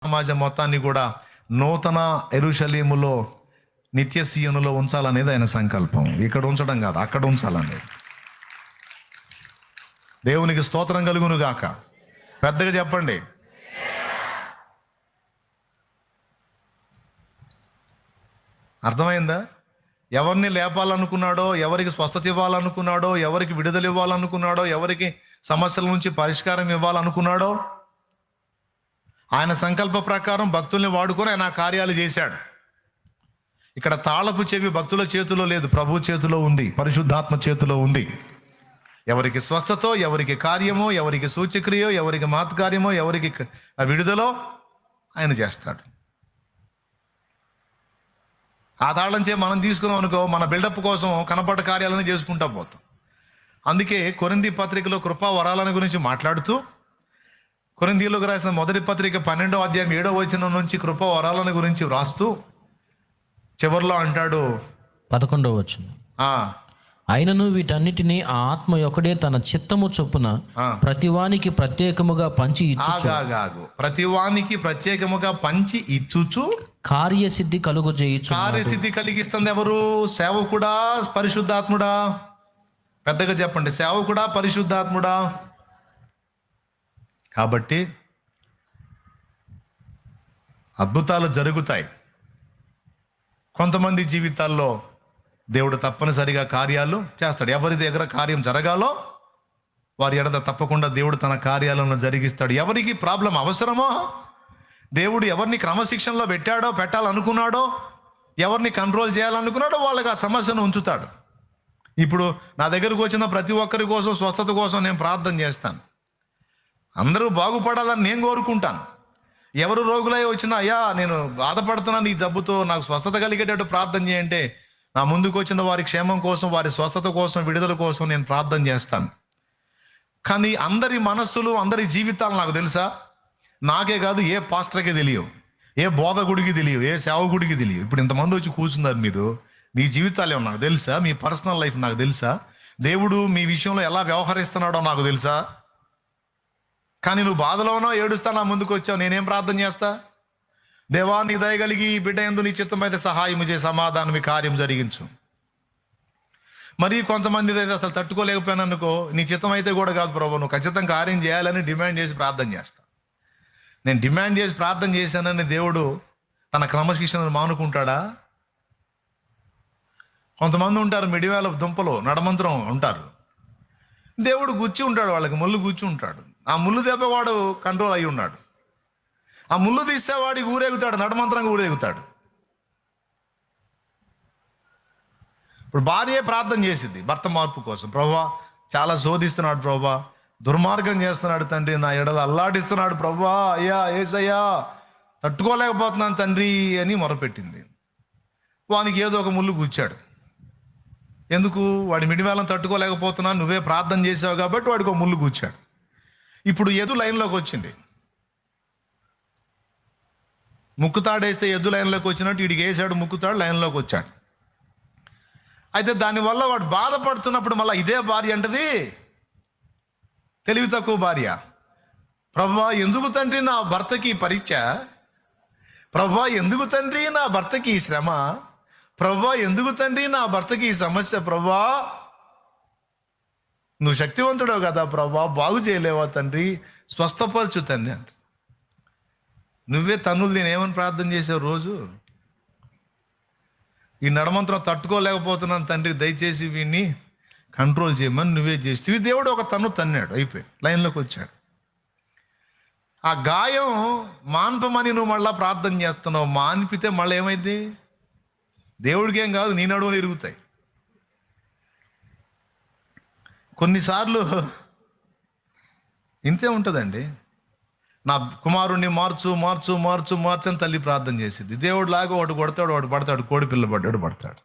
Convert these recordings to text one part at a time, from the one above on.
సమాజం మొత్తాన్ని కూడా నూతన యెరూషలేములో నిత్య సీయోనులో ఉంచాలనేది ఆయన సంకల్పం. ఇక్కడ ఉంచడం కాదు, అక్కడ ఉంచాలనేది. దేవునికి స్తోత్రం కలుగును గాక. పెద్దగా చెప్పండి. అర్థమైందా? ఎవరిని లేపాలనుకున్నాడో, ఎవరికి స్వస్థత ఇవ్వాలనుకున్నాడో, ఎవరికి విడుదల ఇవ్వాలనుకున్నాడో, ఎవరికి సమస్యల నుంచి పరిష్కారం ఇవ్వాలనుకున్నాడో, ఆయన సంకల్ప ప్రకారం భక్తుల్ని వాడుకొని ఆయన కార్యాలు చేశాడు. ఇక్కడ తాళపు చెవి భక్తుల చేతిలో లేదు, ప్రభు చేతిలో ఉంది, పరిశుద్ధాత్మ చేతిలో ఉంది. ఎవరికి స్వస్థతో, ఎవరికి కార్యమో, ఎవరికి సూచక్రియో, ఎవరికి మాత్కార్యమో, ఎవరికి విడుదలో ఆయన చేస్తాడు. ఆ తాళం చే మనం తీసుకున్నాం అనుకో, మన బిల్డప్ కోసం కనపడ్డ కార్యాలను చేసుకుంటా పోతాం. అందుకే కొరింథీ పత్రికలో కృపా వరాలను గురించి మాట్లాడుతూ, కొరింథీయులకు రాసిన మొదటి పత్రిక 12వ అధ్యాయం 7వ వచనం నుంచి కృపా వరాలను గురించి వ్రాస్తూ చివరిలో అంటాడు 11వ వచనం, అయినను వీటన్నిటినీ ఆ ఆత్మ ఒకడే తన చిత్తము చొప్పున ప్రతివానికి ప్రత్యేకముగా పంచి ఇచ్చుచు. ప్రతివానికి ప్రత్యేకముగా పంచి ఇచ్చుచు కార్యసిద్ధి కలుగజేయుచు. కార్యసిద్ధి కలిగిస్తుంది ఎవరు? సేవకుడా, పరిశుద్ధాత్ముడా? పెద్దగా చెప్పండి. సేవకుడా, పరిశుద్ధాత్ముడా? కాబట్టి అద్భుతాలు జరుగుతాయి. కొంతమంది జీవితాల్లో దేవుడు తప్పనిసరిగా కార్యాలు చేస్తాడు. ఎవరి దగ్గర కార్యం జరగాలో వారి ఎడల తప్పకుండా దేవుడు తన కార్యాలను జరిగిస్తాడు. ఎవరికి ప్రాబ్లం అవసరమో, దేవుడు ఎవరిని క్రమశిక్షణలో పెట్టాలనుకున్నాడో, ఎవరిని కంట్రోల్ చేయాలనుకున్నాడో వాళ్ళకి ఆ సమస్యను ఉంచుతాడు. ఇప్పుడు నా దగ్గరకు వచ్చిన ప్రతి ఒక్కరి కోసం, స్వస్థత కోసం నేను ప్రార్థన చేస్తాను. అందరూ బాగుపడాలని నేను కోరుకుంటాను. ఎవరు రోగులై వచ్చినా, అయ్యా నేను బాధపడుతున్నాను ఈ జబ్బుతో, నాకు స్వస్థత కలిగేటట్టు ప్రార్థన చేయంటే, నా ముందుకు వచ్చిన వారి క్షేమం కోసం, వారి స్వస్థత కోసం, విడుదల కోసం నేను ప్రార్థన చేస్తాను. కానీ అందరి మనస్సులు, అందరి జీవితాలు నాకు తెలుసా? నాకే కాదు, ఏ పాస్టర్కి తెలియవు, ఏ బోధకుడికి తెలియవు, ఏ సేవకుడికి తెలియవు. ఇప్పుడు ఇంతమంది వచ్చి కూర్చున్నారు మీరు, మీ జీవితాలు ఏమో నాకు తెలుసా? మీ పర్సనల్ లైఫ్ నాకు తెలుసా? దేవుడు మీ విషయంలో ఎలా వ్యవహరిస్తున్నాడో నాకు తెలుసా? కానీ నువ్వు బాధలోనో ఏడుస్తా నా ముందుకు వచ్చావు, నేనేం ప్రార్థన చేస్తా? దేవా నీ దయగలిగి ఈ బిడ్డ యందు నీ చిత్తమైతే సహాయం చేసి సమాధానం మీ కార్యం జరిగించు. మరి కొంతమంది అయితే అసలు తట్టుకోలేకపోయాను అనుకో, నీ చిత్తం అయితే కూడా కాదు ప్రభు, నువ్వు ఖచ్చితంగా కార్యం చేయాలని డిమాండ్ చేసి ప్రార్థన చేస్తా. నేను డిమాండ్ చేసి ప్రార్థన చేశానని దేవుడు తన క్రమశిక్షణను మానుకుంటాడా? కొంతమంది ఉంటారు మిడివేల దుంపలు నడమంత్రం ఉంటారు. దేవుడు గుచ్చి ఉంటాడు, వాళ్ళకి ముళ్ళు గుచ్చి ఉంటాడు. ఆ ముళ్ళు దెబ్బవాడు కంట్రోల్ అయి ఉన్నాడు. ఆ ముళ్ళు తీసేవాడికి ఊరేగుతాడు, నడమంత్రంగా ఊరేగుతాడు. ఇప్పుడు భార్య ప్రార్థన చేసింది భర్త మార్పు కోసం. ప్రభువా చాలా శోధిస్తున్నాడు ప్రభువా, దుర్మార్గం చేస్తున్నాడు తండ్రి, నా ఎడల అల్లాడిస్తున్నాడు ప్రభువా, అయ్యా ఏసయ్యా తట్టుకోలేకపోతున్నాను తండ్రి అని మొరపెట్టింది. వానికి ఏదో ఒక ముళ్ళు కూర్చాడు. ఎందుకు? వాడి మిడివేళం తట్టుకోలేకపోతున్నాను, నువ్వే ప్రార్థన చేసావు కాబట్టి వాడికి ఒక ముళ్ళు కూర్చాడు. ఇప్పుడు ఎద్దు లైన్లోకి వచ్చింది. ముక్కుతాడేస్తే ఎద్దు లైన్లోకి వచ్చినట్టు వీడికి వేసాడు, ముక్కుతాడు లైన్లోకి వచ్చాడు. అయితే దానివల్ల వాడు బాధపడుతున్నప్పుడు మళ్ళీ ఇదే భార్య అంటది, తెలివి తక్కువ భార్య, ప్రభువా ఎందుకు తండ్రి నా భర్తకి పరీక్ష, ప్రభువా ఎందుకు తండ్రి నా భర్తకి ఈ శ్రమ, ప్రభువా ఎందుకు తండ్రి నా భర్తకి ఈ సమస్య, ప్రభువా నువ్వు శక్తివంతుడవు కదా ప్రభువా, బాగు చేయలేవా తండ్రి, స్వస్థపరచు తండ్రి అంట. నువ్వే తన్నులు నేనేమని ప్రార్థన చేసావు రోజు? ఈ నడమంత్రం తట్టుకోలేకపోతున్నాను తండ్రి, దయచేసి వీడిని కంట్రోల్ చేయమని నువ్వే చేస్తే దేవుడు ఒక తన్నాడు, అయిపోయింది, లైన్లోకి వచ్చాడు. ఆ గాయం మాన్పమని నువ్వు మళ్ళీ ప్రార్థన చేస్తున్నావు, మాన్పితే మళ్ళీ ఏమైంది? దేవుడికి ఏం కాదు, నీ నడువులు ఇరుగుతాయి. కొన్నిసార్లు ఇంతే ఉంటుందండి. నా కుమారుణ్ణి మార్చు మార్చు మార్చు మార్చు అని తల్లి ప్రార్థన చేసింది. దేవుడు లాగా వాడు కొడతాడు, వాడు పడతాడు, కోడి పిల్ల పడతాడు.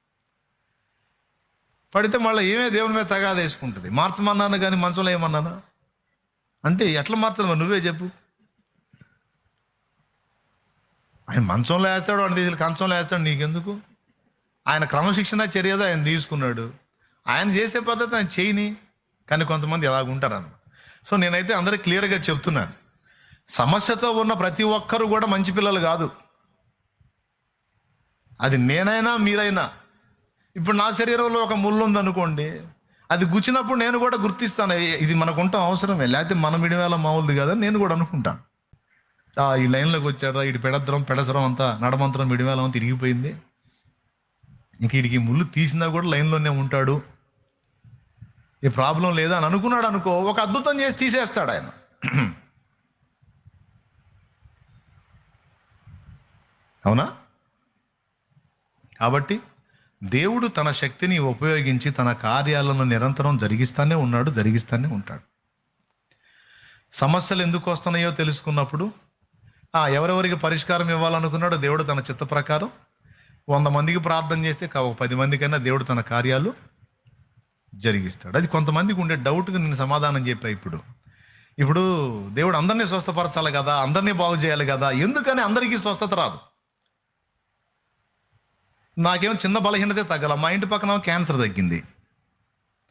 పడితే మళ్ళీ ఏమే దేవుని మీద తగాద వేసుకుంటుంది. మార్చమన్నాను కానీ మంచంలో ఏమన్నానా అంటే ఎట్లా మార్చాలి నువ్వే చెప్పు. ఆయన మంచంలో వేస్తాడు, వాడిని తీసుకెళ్ళి కంచంలో వేస్తాడు, నీకెందుకు? ఆయన క్రమశిక్షణ చర్యదో ఆయన తీసుకున్నాడు, ఆయన చేసే పద్ధతి ఆయన చేయని. కానీ కొంతమంది ఎలాగుంటారన్న. సో నేనైతే అందరికీ క్లియర్గా చెప్తున్నాను, సమస్యతో ఉన్న ప్రతి ఒక్కరు కూడా మంచి పిల్లలు కాదు. అది నేనైనా మీరైనా. ఇప్పుడు నా శరీరంలో ఒక ముళ్ళు ఉందనుకోండి, అది గుచ్చినప్పుడు నేను కూడా గుర్తిస్తాను, ఇది మనకు ఉంటాం అవసరమే, లేకపోతే మన మిడివేళ మామూలుది కదా నేను కూడా అనుకుంటాను. ఈ లైన్లోకి వచ్చాడా, ఇటు పెడసరం అంతా నడమంతరం మిడివేళం తిరిగిపోయింది, ఇంక వీడికి ముళ్ళు తీసినా కూడా లైన్లోనే ఉంటాడు, ఈ ప్రాబ్లం లేదా అని అనుకున్నాడు అనుకో, ఒక అద్భుతం చేసి తీసేస్తాడు ఆయన. అవునా? కాబట్టి దేవుడు తన శక్తిని ఉపయోగించి తన కార్యాలను నిరంతరం జరిగిస్తూనే ఉంటాడు. సమస్యలు ఎందుకు వస్తున్నాయో తెలుసుకున్నప్పుడు ఎవరెవరికి పరిష్కారం ఇవ్వాలనుకున్నాడో దేవుడు తన చిత్త ప్రకారం 100 మందికి ప్రార్థన చేస్తే 10 మందికైనా దేవుడు తన కార్యాలు జరిగిస్తాడు. అది కొంతమందికి ఉండే డౌట్గా నేను సమాధానం చెప్పా. ఇప్పుడు దేవుడు అందరినీ స్వస్థపరచాలి కదా, అందరినీ బాగు చేయాలి కదా, ఎందుకని అందరికీ స్వస్థత రాదు? నాకేమో చిన్న బలహీనతే తగ్గల, మా ఇంటి పక్కన క్యాన్సర్ తగ్గింది,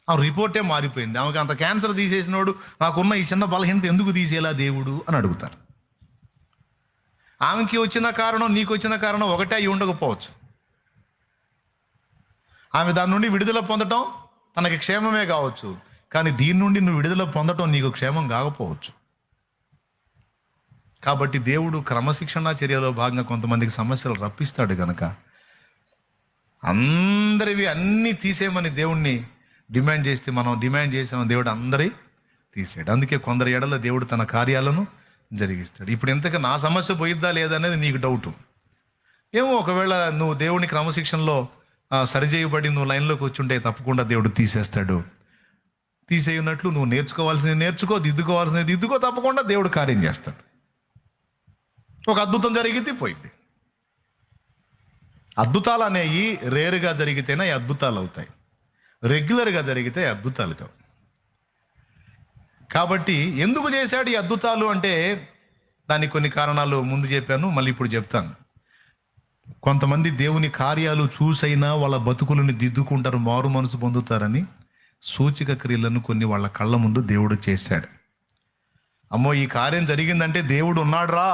ఆ రిపోర్టే మారిపోయింది. ఆమెకి అంత క్యాన్సర్ తీసేసినోడు నాకున్న ఈ చిన్న బలహీనత ఎందుకు తీసేలా దేవుడు అని అడుగుతారు. ఆమెకి వచ్చిన కారణం నీకు వచ్చిన కారణం ఒకటే అయి ఉండకపోవచ్చు. ఆమె దాని నుండి విడుదల పొందటం తనకి క్షేమమే కావచ్చు, కానీ దీని నుండి నువ్వు విడుదల పొందటం నీకు క్షేమం కాకపోవచ్చు. కాబట్టి దేవుడు క్రమశిక్షణ చర్యలో భాగంగా కొంతమందికి సమస్యలు రప్పిస్తాడు కనుక అందరివి అన్నీ తీసేయమని దేవుణ్ణి డిమాండ్ చేస్తే మనం డిమాండ్ చేసామని దేవుడు అందరి తీసాడు. అందుకే కొందరి ఎడల దేవుడు తన కార్యాలను జరిగిస్తాడు. ఇప్పుడు ఇంతకు నా సమస్య పోయిద్దా లేదనేది నీకు డౌటు ఏమో. ఒకవేళ నువ్వు దేవుని క్రమశిక్షణలో సరిచేయబడి నువ్వు లైన్లోకి వచ్చుంటే తప్పకుండా దేవుడు తీసేస్తాడు. తీసేయనట్లు నువ్వు నేర్చుకోవాల్సింది నేర్చుకో, దిద్దుకోవాల్సింది దిద్దుకో, తప్పకుండా దేవుడు కార్యం చేస్తాడు. ఒక అద్భుతం జరిగితే పోయింది. అద్భుతాలు అనేవి రేరుగా జరిగితేనే అద్భుతాలు అవుతాయి, రెగ్యులర్గా జరిగితే అద్భుతాలు కావు. కాబట్టి ఎందుకు చేశాడు ఈ అద్భుతాలు అంటే దానికి కొన్ని కారణాలు ముందు చెప్పాను, మళ్ళీ ఇప్పుడు చెప్తాను. కొంతమంది దేవుని కార్యాలు చూసైనా వాళ్ళ బతుకులను దిద్దుకుంటారు, మారు మనసు పొందుతారని సూచిక క్రియలను కొన్ని వాళ్ళ కళ్ళ ముందు దేవుడు చేశాడు. అమ్మో ఈ కార్యం జరిగిందంటే దేవుడు ఉన్నాడు రా,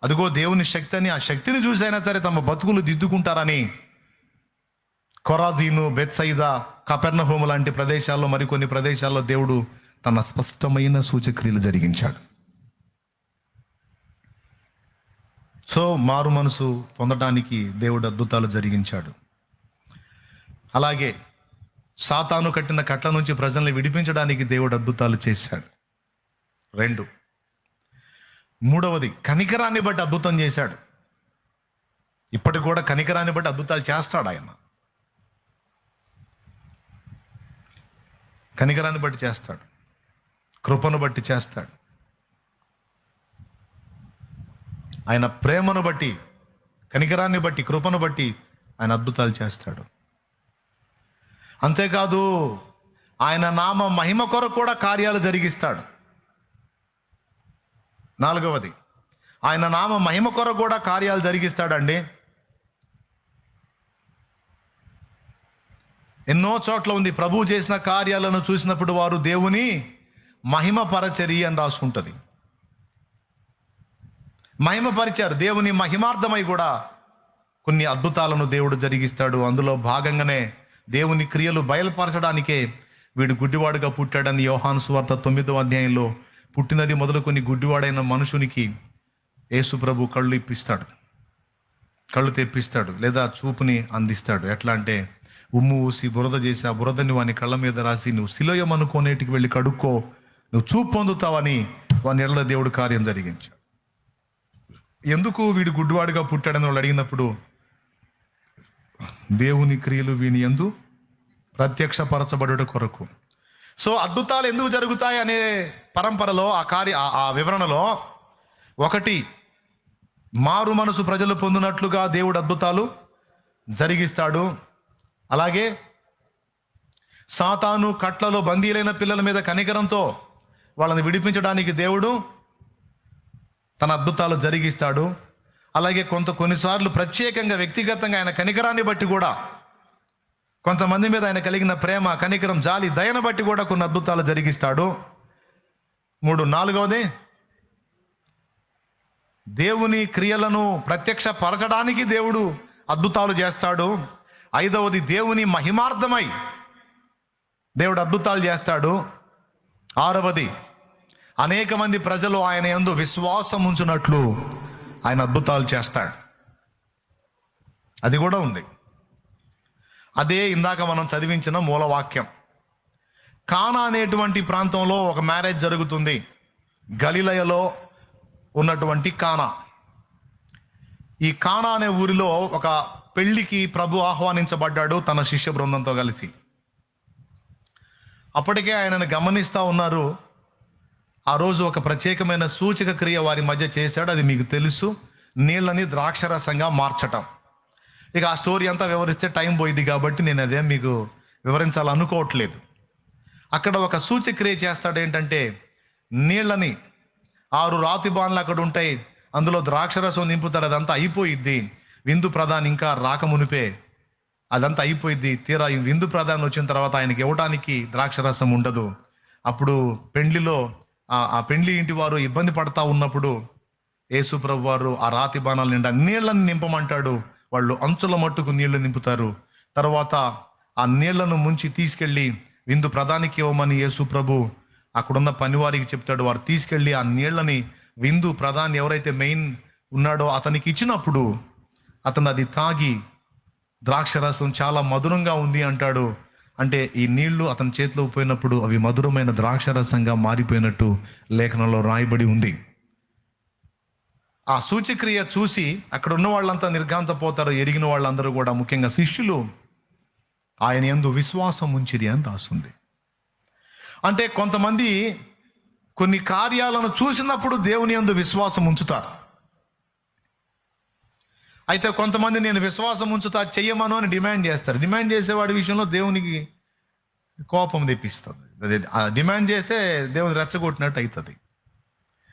అదిగో దేవుని శక్తి అని, ఆ శక్తిని చూసైనా సరే తమ బతుకులు దిద్దుకుంటారని కొరాజీను, బెత్సైదా, కపెర్నహూము లాంటి ప్రదేశాల్లో మరికొన్ని ప్రదేశాల్లో దేవుడు తన స్పష్టమైన సూచక్రియలు జరిగించాడు. సో మారు మనసు పొందడానికి దేవుడు అద్భుతాలు జరిగించాడు. అలాగే సాతాను కట్టిన కట్ల నుంచి ప్రజల్ని విడిపించడానికి దేవుడు అద్భుతాలు చేశాడు. 2, మూడవది కనికరాన్ని బట్టి అద్భుతం చేశాడు. ఇప్పటికి కూడా కనికరాన్ని బట్టి అద్భుతాలు చేస్తాడు ఆయన. కనికరాన్ని బట్టి చేస్తాడు, కృపను బట్టి చేస్తాడు, ఆయన ప్రేమను బట్టి, కనికరాన్ని బట్టి, కృపను బట్టి ఆయన అద్భుతాలు చేస్తాడు. అంతేకాదు ఆయన నామ మహిమ కొరకు కూడా కార్యాలు జరిగిస్తాడు. 4వది ఆయన నామ మహిమ కొరకు కూడా కార్యాలు జరిగిస్తాడండి. ఎన్నో చోట్ల ఉంది, ప్రభువు చేసిన కార్యాలను చూసినప్పుడు వారు దేవుని మహిమపరచరి అని రాసుకుంటుంది. మహిమపరిచారు, దేవుని మహిమార్థమై కూడా కొన్ని అద్భుతాలను దేవుడు జరిగిస్తాడు. అందులో భాగంగానే దేవుని క్రియలు బయలుపరచడానికే వీడు గుడ్డివాడుగా పుట్టాడని యోహాను సువార్త 9వ అధ్యాయంలో పుట్టినది మొదలుకొని గుడ్డివాడైన మనుషునికి యేసు ప్రభు కళ్ళు ఇప్పిస్తాడు, కళ్ళు తెప్పిస్తాడు, లేదా చూపుని అందిస్తాడు. ఎట్లా అంటే ఉమ్ము ఊసి బురద చేసి ఆ బురదని వాని కళ్ళ మీద రాసి నువ్వు శిలోయమనుకోనేటికి వెళ్ళి కడుక్కో, నువ్వు చూపు పొందుతావని వాని ఎడల దేవుడు కార్యం జరిగించాడు. ఎందుకు వీడు గుడ్డివాడుగా పుట్టాడని వాళ్ళు అడిగినప్పుడు దేవుని క్రియలు వీని యందు ప్రత్యక్షపరచబడుట కొరకు. సో అద్భుతాలు ఎందుకు జరుగుతాయి అనే పరంపరలో ఆ వివరణలో 1 మారు మనసు ప్రజలు పొందినట్లుగా దేవుడు అద్భుతాలు జరిగిస్తాడు. అలాగే సాతాను కట్లలో బందీలైన పిల్లల మీద కనికరంతో వాళ్ళని విడిపించడానికి దేవుడు తన అద్భుతాలు జరిగిస్తాడు. అలాగే కొన్నిసార్లు ప్రత్యేకంగా వ్యక్తిగతంగా ఆయన కనికరాన్ని బట్టి కూడా, కొంతమంది మీద ఆయన కలిగిన ప్రేమ, కనికరం, జాలి, దయను బట్టి కూడా కొన్ని అద్భుతాలు జరిగిస్తాడు. 4వది దేవుని క్రియలను ప్రత్యక్షపరచడానికి దేవుడు అద్భుతాలు చేస్తాడు. 5వది దేవుని మహిమార్థమై దేవుడు అద్భుతాలు చేస్తాడు. 6వది అనేక మంది ప్రజలు ఆయన యందు విశ్వాసం ఉంచునట్లు ఆయన అద్భుతాలు చేస్తాడు. అది కూడా ఉంది. అదే ఇందాక మనం చదివించిన మూలవాక్యం. కానా అనేటువంటి ప్రాంతంలో ఒక మ్యారేజ్ జరుగుతుంది. గలిలయలో ఉన్నటువంటి కానా. ఈ కానా అనే ఊరిలో ఒక పెళ్లికి ప్రభు ఆహ్వానించబడ్డాడు తన శిష్య బృందంతో కలిసి. అప్పటికే ఆయనను గమనిస్తూ ఉన్నారు. ఆ రోజు ఒక ప్రత్యేకమైన సూచక క్రియ వారి మధ్య చేశాడు. అది మీకు తెలుసు, నీళ్ళని ద్రాక్షరసంగా మార్చటం. ఇక ఆ స్టోరీ అంతా వివరిస్తే టైం పోయింది కాబట్టి నేను అదేం మీకు వివరించాలనుకోవట్లేదు. అక్కడ ఒక సూచక్రియ చేస్తాడు. ఏంటంటే నీళ్ళని 6 రాతి బాన్లు అక్కడ ఉంటాయి, అందులో ద్రాక్షరసం నింపుతారు. అదంతా అయిపోయిద్ది. విందు ప్రధాని ఇంకా రాకమునిపే అదంతా అయిపోయిద్ది. తీరా ఈ విందు ప్రధాని వచ్చిన తర్వాత ఆయనకి ఇవ్వడానికి ద్రాక్షరసం ఉండదు. అప్పుడు పెండ్లిలో ఆ పెండ్లి ఇంటి వారు ఇబ్బంది పడతా ఉన్నప్పుడు యేసు ప్రభు వారు ఆ రాతి బాణాల నిండా నీళ్లను నింపమంటాడు. వాళ్ళు అంచుల మట్టుకు నీళ్లు నింపుతారు. తర్వాత ఆ నీళ్లను ముంచి తీసుకెళ్ళి విందు ప్రధానికి ఇవ్వమని యేసు ప్రభు అక్కడున్న పనివారికి చెప్తాడు. వారు తీసుకెళ్ళి ఆ నీళ్లని విందు ప్రధాని ఎవరైతే మెయిన్ ఉన్నాడో అతనికి ఇచ్చినప్పుడు అతను అది తాగి ద్రాక్షరసం చాలా మధురంగా ఉంది అంటాడు. అంటే ఈ నీళ్లు అతని చేతిలో పోయినప్పుడు అవి మధురమైన ద్రాక్షరసంగా మారిపోయినట్టు లేఖనంలో రాయబడి ఉంది. ఆ సూచక్రియ చూసి అక్కడ ఉన్న వాళ్ళంతా నిర్ఘాంతపోతారు. ఎరిగిన వాళ్ళందరూ కూడా, ముఖ్యంగా శిష్యులు ఆయన యందు విశ్వాసం ఉంచిరి అని రాస్తుంది. అంటే కొంతమంది కొన్ని కార్యాలను చూసినప్పుడు దేవుని యందు విశ్వాసం ఉంచుతారు. అయితే కొంతమంది నేను విశ్వాసం ఉంచుతా, చెయ్యమను అని డిమాండ్ చేస్తారు. డిమాండ్ చేసేవాడి విషయంలో దేవునికి కోపం తెప్పిస్తుంది. అదే డిమాండ్ చేస్తే దేవుని రెచ్చగొట్టినట్టు అవుతుంది.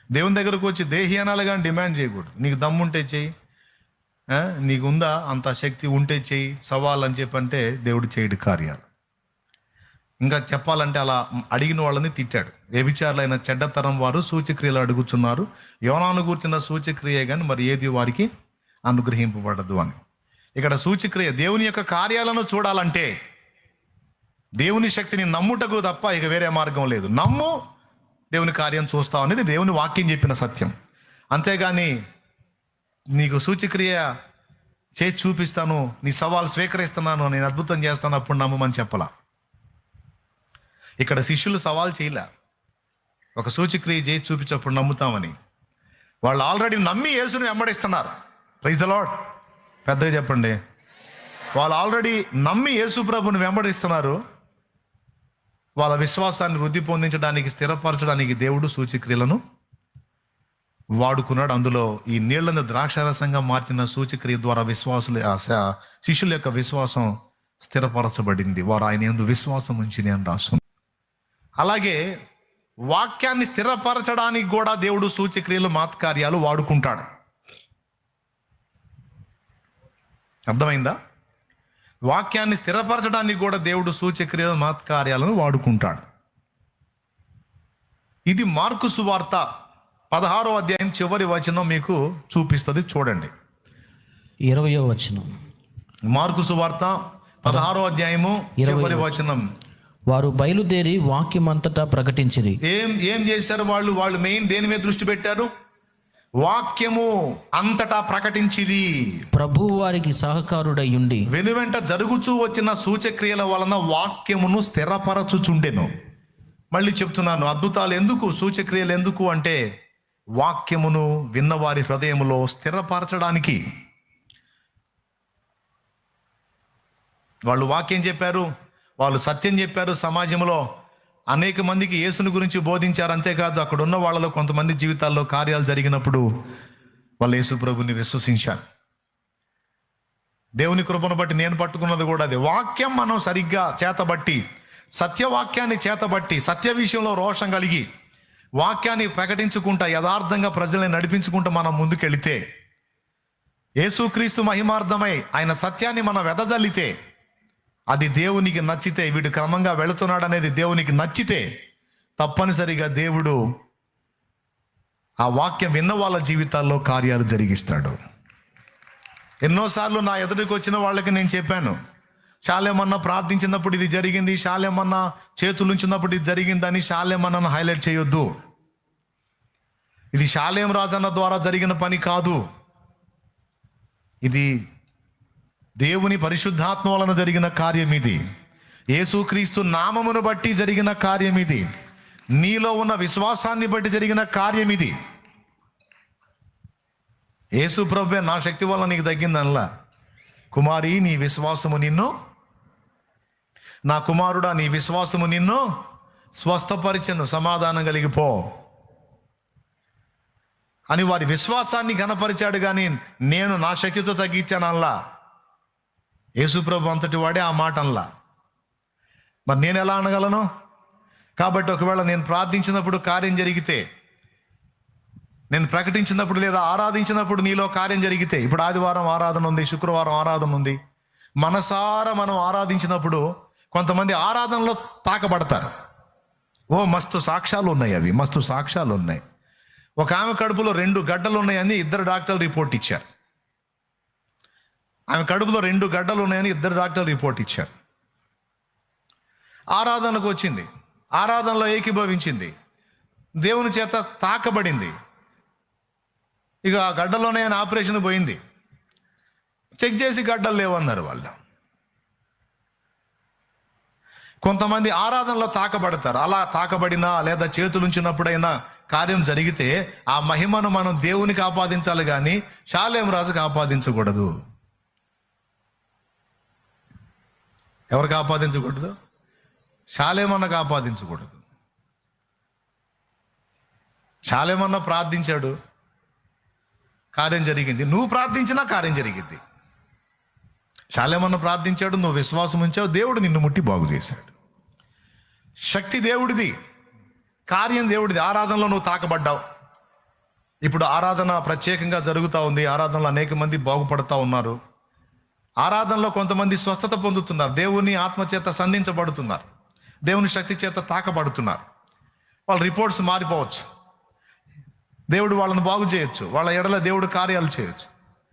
దేవుని దగ్గరకు వచ్చి దేహి అనాలి కానీ డిమాండ్ చేయకూడదు. నీకు దమ్ముంటే చెయ్యి, నీకు ఉందా అంత శక్తి ఉంటే చెయ్యి, సవాల్ అని చెప్పంటే దేవుడు చేయడు కార్యాలు. ఇంకా చెప్పాలంటే అలా అడిగిన వాళ్ళని తిట్టాడు. వ్యభిచారులైన చెడ్డతరం వారు సూచక్రియలు అడుగుతున్నారు, యోనాను కూర్చున్న సూచక్రియ కానీ మరి ఏది వారికి అనుగ్రహింపబడదు అని. ఇక్కడ సూచక్రియ దేవుని యొక్క కార్యాలను చూడాలంటే దేవుని శక్తిని నమ్ముటకు తప్ప ఇక వేరే మార్గం లేదు. నమ్ము, దేవుని కార్యం చూస్తావు అనేది దేవుని వాక్యం చెప్పిన సత్యం. అంతేగాని నీకు సూచక్రియ చేసి చూపిస్తాను, నీ సవాల్ స్వీకరిస్తున్నాను, నేను అద్భుతం చేస్తాను, అప్పుడు నమ్మమని చెప్పలా. ఇక్కడ శిష్యులు సవాల్ చేయలే, ఒక సూచక్రియ చేసి చూపించప్పుడు నమ్ముతామని. వాళ్ళు ఆల్రెడీ నమ్మి యేసుని వెంబడిస్తున్నారు. ప్రైజ్ ద లార్డ్, పెద్దగా చెప్పండి. వాళ్ళు ఆల్రెడీ నమ్మి యేసు ప్రభుని వెంబడిస్తున్నారు. వాళ్ళ విశ్వాసాన్ని వృద్ధి పొందించడానికి, స్థిరపరచడానికి దేవుడు సూచక్రియలను వాడుకున్నాడు. అందులో ఈ నీళ్లను ద్రాక్షరసంగా మార్చిన సూచక్రియ ద్వారా శిష్యుల యొక్క విశ్వాసం స్థిరపరచబడింది. వారు ఆయన యందు విశ్వాసం ఉంచిని అని రాస్తుంది. అలాగే వాక్యాన్ని స్థిరపరచడానికి కూడా దేవుడు సూచక్రియలు, మాత్కార్యాలు వాడుకుంటాడు. అర్థమైందా? వాక్యాన్ని స్థిరపరచడానికి కూడా దేవుడు సూచక్రియలు, మాత్కార్యాలను వాడుకుంటాడు. ఇది మార్కు సువార్త 16వ అధ్యాయం చివరి వచనం మీకు చూపిస్తుంది. చూడండి, 20వ వచనం. మార్కు సువార్త 16వ అధ్యాయము చివరి వచనం. వారు బయలుదేరి వాక్యమంతటా ప్రకటించిరి. ఏం చేశారు వాళ్ళు? మెయిన్ దేని మీద దృష్టి పెట్టారు? వాక్యము అంతటా ప్రకటించిరి. ప్రభువు వారికి సహకారుడై ఉండి వెనువెంట జరుగుచూ వచ్చిన సూచక్రియల వలన వాక్యమును స్థిరపరచుచుండెను. మళ్ళీ చెప్తున్నాను, అద్భుతాలు ఎందుకు, సూచక్రియలు ఎందుకు అంటే వాక్యమును విన్నవారి హృదయములో స్థిరపరచడానికి. వాళ్ళు వాక్యం చెప్పారు, వాళ్ళు సత్యం చెప్పారు, సమాజంలో అనేక మందికి యేసుని గురించి బోధించారు. అంతేకాదు అక్కడ ఉన్న వాళ్ళలో కొంతమంది జీవితాల్లో కార్యాలు జరిగినప్పుడు వాళ్ళు యేసు ప్రభుని విశ్వసించారు. దేవుని కృపను బట్టి నేను పట్టుకున్నది కూడా అదే. వాక్యం మనం సరిగ్గా చేతబట్టి, సత్యవాక్యాన్ని చేతబట్టి, సత్య విషయంలో రోషం కలిగి వాక్యాన్ని ప్రకటించుకుంటా, యథార్థంగా ప్రజల్ని నడిపించుకుంటూ మనం ముందుకెళితే, యేసుక్రీస్తు మహిమార్థమై ఆయన సత్యాన్ని మనం వెదజల్లితే, అది దేవునికి నచ్చితే, వీడు క్రమంగా వెళుతున్నాడు అనేది దేవునికి నచ్చితే, తప్పనిసరిగా దేవుడు ఆ వాక్యం విన్న వాళ్ళ జీవితాల్లో కార్యాలు జరిగిస్తాడు. ఎన్నోసార్లు నా ఎదుటికి వచ్చిన వాళ్ళకి నేను చెప్పాను, శాలేమన్నా ప్రార్థించినప్పుడు ఇది జరిగింది, శాలేమన్నా చేతులు ఉంచినప్పుడు ఇది జరిగిందని శాలేమన్నను హైలైట్ చేయొద్దు. ఇది శాలేం రాజన్న ద్వారా జరిగిన పని కాదు, ఇది దేవుని పరిశుద్ధాత్మ వలన జరిగిన కార్యం. ఇది యేసుక్రీస్తు నామమును బట్టి జరిగిన కార్యం. ఇది నీలో ఉన్న విశ్వాసాన్ని బట్టి జరిగిన కార్యం. ఇది యేసు ప్రభువే నా శక్తి వల్ల నీకు తగ్గిందనలా. కుమారి నీ విశ్వాసము నిన్ను, నా కుమారుడా నీ విశ్వాసము నిన్ను స్వస్థపరిచెను, సమాధానం కలిగిపో అని వారి విశ్వాసాన్ని ఘనపరిచాడు. కానీ నేను నా శక్తితో తగ్గించానల్లా. యేసు ప్రభు అంతటి వాడే ఆ మాట అనలా. మరి నేను ఎలా అనగలను? కాబట్టి ఒకవేళ నేను ప్రార్థించినప్పుడు కార్యం జరిగితే, నేను ప్రకటించినప్పుడు లేదా ఆరాధించినప్పుడు నీలో కార్యం జరిగితే, ఇప్పుడు ఆదివారం ఆరాధన ఉంది, శుక్రవారం ఆరాధన ఉంది, మనసారా మనం ఆరాధించినప్పుడు కొంతమంది ఆరాధనలో తాకబడతారు. మస్తు సాక్ష్యాలు ఉన్నాయి, అవి మస్తు సాక్ష్యాలు ఉన్నాయి. ఒక ఆమె కడుపులో 2 గడ్డలు ఉన్నాయని 2 డాక్టర్లు రిపోర్ట్ ఇచ్చారు. ఆమె కడుపులో 2 గడ్డలు ఉన్నాయని 2 డాక్టర్లు రిపోర్ట్ ఇచ్చారు. ఆరాధనకు వచ్చింది, ఆరాధనలో ఏకీభవించింది, దేవుని చేత తాకబడింది. ఇక ఆ గడ్డలోనే ఆయన ఆపరేషన్ పోయింది. చెక్ చేసి గడ్డలు లేవన్నారు వాళ్ళు. కొంతమంది ఆరాధనలో తాకబడతారు. అలా తాకబడినా లేదా చేతులుంచినప్పుడైనా కార్యం జరిగితే ఆ మహిమను మనం దేవునికి ఆపాదించాలి, కానీ శాలేం రాజుకు ఆపాదించకూడదు. ఎవరికి ఆపాదించకూడదు? శాలేమన్నకు ఆపాదించకూడదు. శాలేమన్న ప్రార్థించాడు, కార్యం జరిగింది. నువ్వు ప్రార్థించినా కార్యం జరిగింది. శాలేమన్న ప్రార్థించాడు, నువ్వు విశ్వాసం ఉంచావు, దేవుడు నిన్ను ముట్టి బాగు చేశాడు. శక్తి దేవుడిది, కార్యం దేవుడిది. ఆరాధనలో నువ్వు తాకబడ్డావు. ఇప్పుడు ఆరాధన ప్రత్యేకంగా జరుగుతూ ఉంది. ఆరాధనలో అనేక మంది బాగుపడుతూ ఉన్నారు. ఆరాధనలో కొంతమంది స్వస్థత పొందుతున్నారు, దేవుని ఆత్మచేత సంధించబడుతున్నారు, దేవుని శక్తి చేత తాకబడుతున్నారు. వాళ్ళ రిపోర్ట్స్ మారిపోవచ్చు, దేవుడు వాళ్ళని బాగు చేయొచ్చు, వాళ్ళ ఎడల దేవుడు కార్యాలు చేయొచ్చు,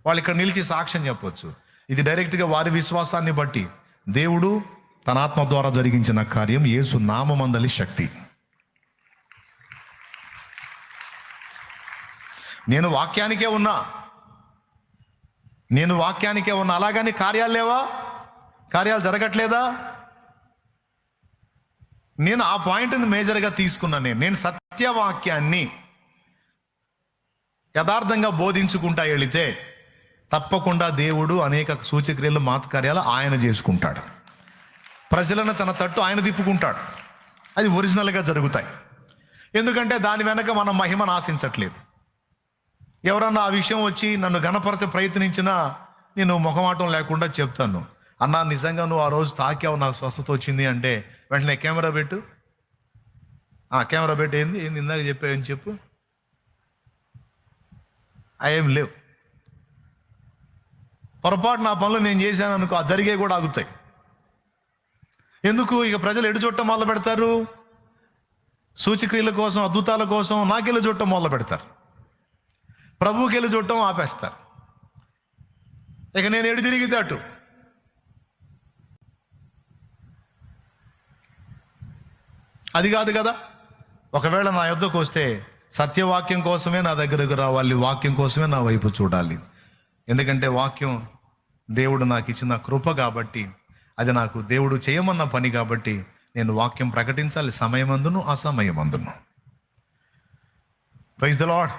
వాళ్ళు ఇక్కడ నిలిచి సాక్ష్యం చెప్పవచ్చు. ఇది డైరెక్ట్గా వారి విశ్వాసాన్ని బట్టి దేవుడు తన ఆత్మ ద్వారా జరిగించిన కార్యం. యేసు నామమందలి శక్తి. నేను వాక్యానికే ఉన్నా, అలాగని కార్యాలు లేవా? కార్యాలు జరగట్లేదా? నేను ఆ పాయింట్ని మేజర్గా తీసుకున్నాను. నేను సత్యవాక్యాన్ని యథార్థంగా బోధించుకుంటా వెళితే తప్పకుండా దేవుడు అనేక సూచక్రియలు మాతకార్యాలు ఆయన చేసుకుంటాడు. ప్రజలను తన తట్టు ఆయన తిప్పుకుంటాడు. అది ఒరిజినల్గా జరుగుతాయి. ఎందుకంటే దాని వెనక మనం మహిమను ఆశించట్లేదు. ఎవరన్నా ఆ విషయం వచ్చి నన్ను ఘనపరచ ప్రయత్నించినా నేను మొహమాటం లేకుండా చెప్తాను, అన్నా నిజంగా నువ్వు ఆ రోజు తాకావు, నాకు స్వస్థత వచ్చింది అంటే వెంటనే కెమెరా పెట్టు, కెమెరా పెట్టి ఏంది ఇందాక చెప్పావని చెప్పు. ఏం లేవు. పొరపాటు నా పనులు నేను చేశాను అనుకో, ఆ జరిగే కూడా ఆగుతాయి. ఎందుకు? ఇక ప్రజలు ఎడు చుట్టం మొదలు పెడతారు, సూచక్రియల కోసం, అద్భుతాల కోసం నాకెళ్ళి చుట్టం మొదలు పెడతారు, ప్రభువుకి వెళ్ళి చుట్టం ఆపేస్తారు. ఇక నేను ఎడు తిరిగితే అటు. అది కాదు కదా. ఒకవేళ నా యొద్దకు వస్తే సత్యవాక్యం కోసమే నా దగ్గరకు రావాలి, వాక్యం కోసమే నా వైపు చూడాలి. ఎందుకంటే వాక్యం దేవుడు నాకు ఇచ్చిన కృప కాబట్టి, అది నాకు దేవుడు చేయమన్న పని కాబట్టి నేను వాక్యం ప్రకటించాలి, సమయమందును అసమయమందును. Praise the Lord.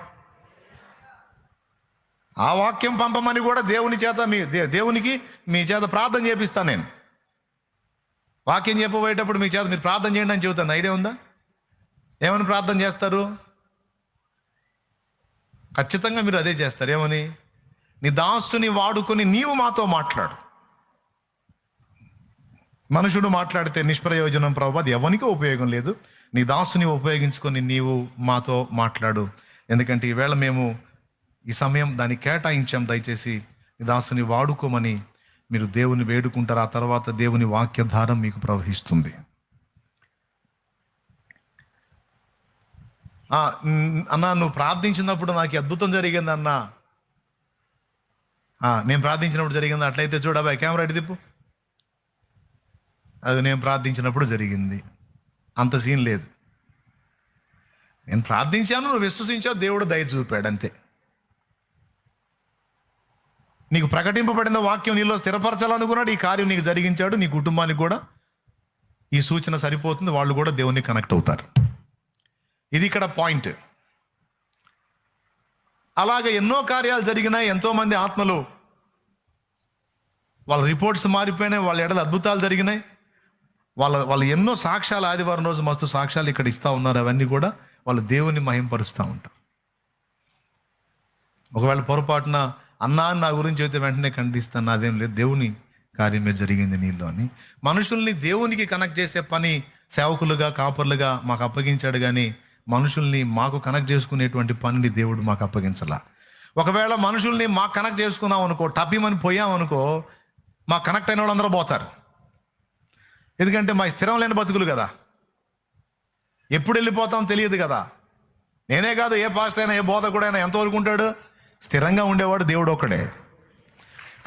ఆ వాక్యం పంపమని కూడా దేవుని చేత దేవునికి మీ చేత ప్రార్థన చేపిస్తాను. నేను వాక్యం చెప్పబోయేటప్పుడు మీ చేత మీరు ప్రార్థన చేయండి అని చెబుతాను. ఐడియా ఉందా? ఏమని ప్రార్థన చేస్తారు? ఖచ్చితంగా మీరు అదే చేస్తారు. ఏమని? నీ దాసుని వాడుకొని నీవు మాతో మాట్లాడు. మనుషుడు మాట్లాడితే నిష్ప్రయోజనం ప్రభు, అది ఎవరికీ ఉపయోగం లేదు. నీ దాసుని ఉపయోగించుకొని నీవు మాతో మాట్లాడు. ఎందుకంటే ఈవేళ మేము ఈ సమయం దాన్ని కేటాయించాం. దయచేసి నీ దాసుని వాడుకోమని మీరు దేవుని వేడుకుంటారు. ఆ తర్వాత దేవుని వాక్యధారం మీకు ప్రవహిస్తుంది. అన్నా నువ్వు ప్రార్థించినప్పుడు నాకు ఈ అద్భుతం జరిగింది అన్నా. నేను ప్రార్థించినప్పుడు జరిగింది. అట్లయితే చూడబాయ్ కెమెరా ఎటు తిప్పు. అది నేను ప్రార్థించినప్పుడు జరిగింది, అంత సీన్ లేదు. నేను ప్రార్థించాను, నువ్వు విశ్వసించావు, దేవుడు దయ చూపాడు అంతే. నీకు ప్రకటింపబడిన వాక్యం నీలో స్థిరపరచాలనుకున్నాడు, ఈ కార్యం నీకు జరిగించాడు. నీ కుటుంబానికి కూడా ఈ సూచన సరిపోతుంది, వాళ్ళు కూడా దేవునికి కనెక్ట్ అవుతారు. ఇది ఇక్కడ పాయింట్. అలాగే ఎన్నో కార్యాలు జరిగినాయి, ఎంతోమంది ఆత్మలు వాళ్ళ రిపోర్ట్స్ మారిపోయినాయి, వాళ్ళ ఎడల అద్భుతాలు జరిగినాయి. వాళ్ళు ఎన్నో సాక్ష్యాలు, ఆదివారం రోజు మస్తు సాక్ష్యాలు ఇక్కడ ఇస్తూ ఉన్నారు. అవన్నీ కూడా వాళ్ళు దేవుని మహింపరుస్తూ ఉంటారు. ఒకవేళ పొరపాటున అన్నా నా గురించి అయితే వెంటనే ఖండిస్తాను, నాదేం లేదు, దేవుని కార్యమే జరిగింది నీళ్ళు అని. మనుషుల్ని దేవునికి కనెక్ట్ చేసే పని సేవకులుగా, కాపర్లుగా మాకు అప్పగించాడు, కానీ మనుషుల్ని మాకు కనెక్ట్ చేసుకునేటువంటి పనిని దేవుడు మాకు అప్పగించలా. ఒకవేళ మనుషుల్ని మాకు కనెక్ట్ చేసుకున్నాం అనుకో, టపిమని పోయామనుకో, మాకు కనెక్ట్ అయిన వాళ్ళందరూ పోతారు. ఎందుకంటే మా స్థిరం లేని బతుకులు కదా, ఎప్పుడు వెళ్ళిపోతాం తెలియదు కదా. నేనే కాదు, ఏ పాస్టర్ అయినా, ఏ బోధకుడైనా ఎంతవరకు ఉంటాడు? స్థిరంగా ఉండేవాడు దేవుడు ఒక్కడే.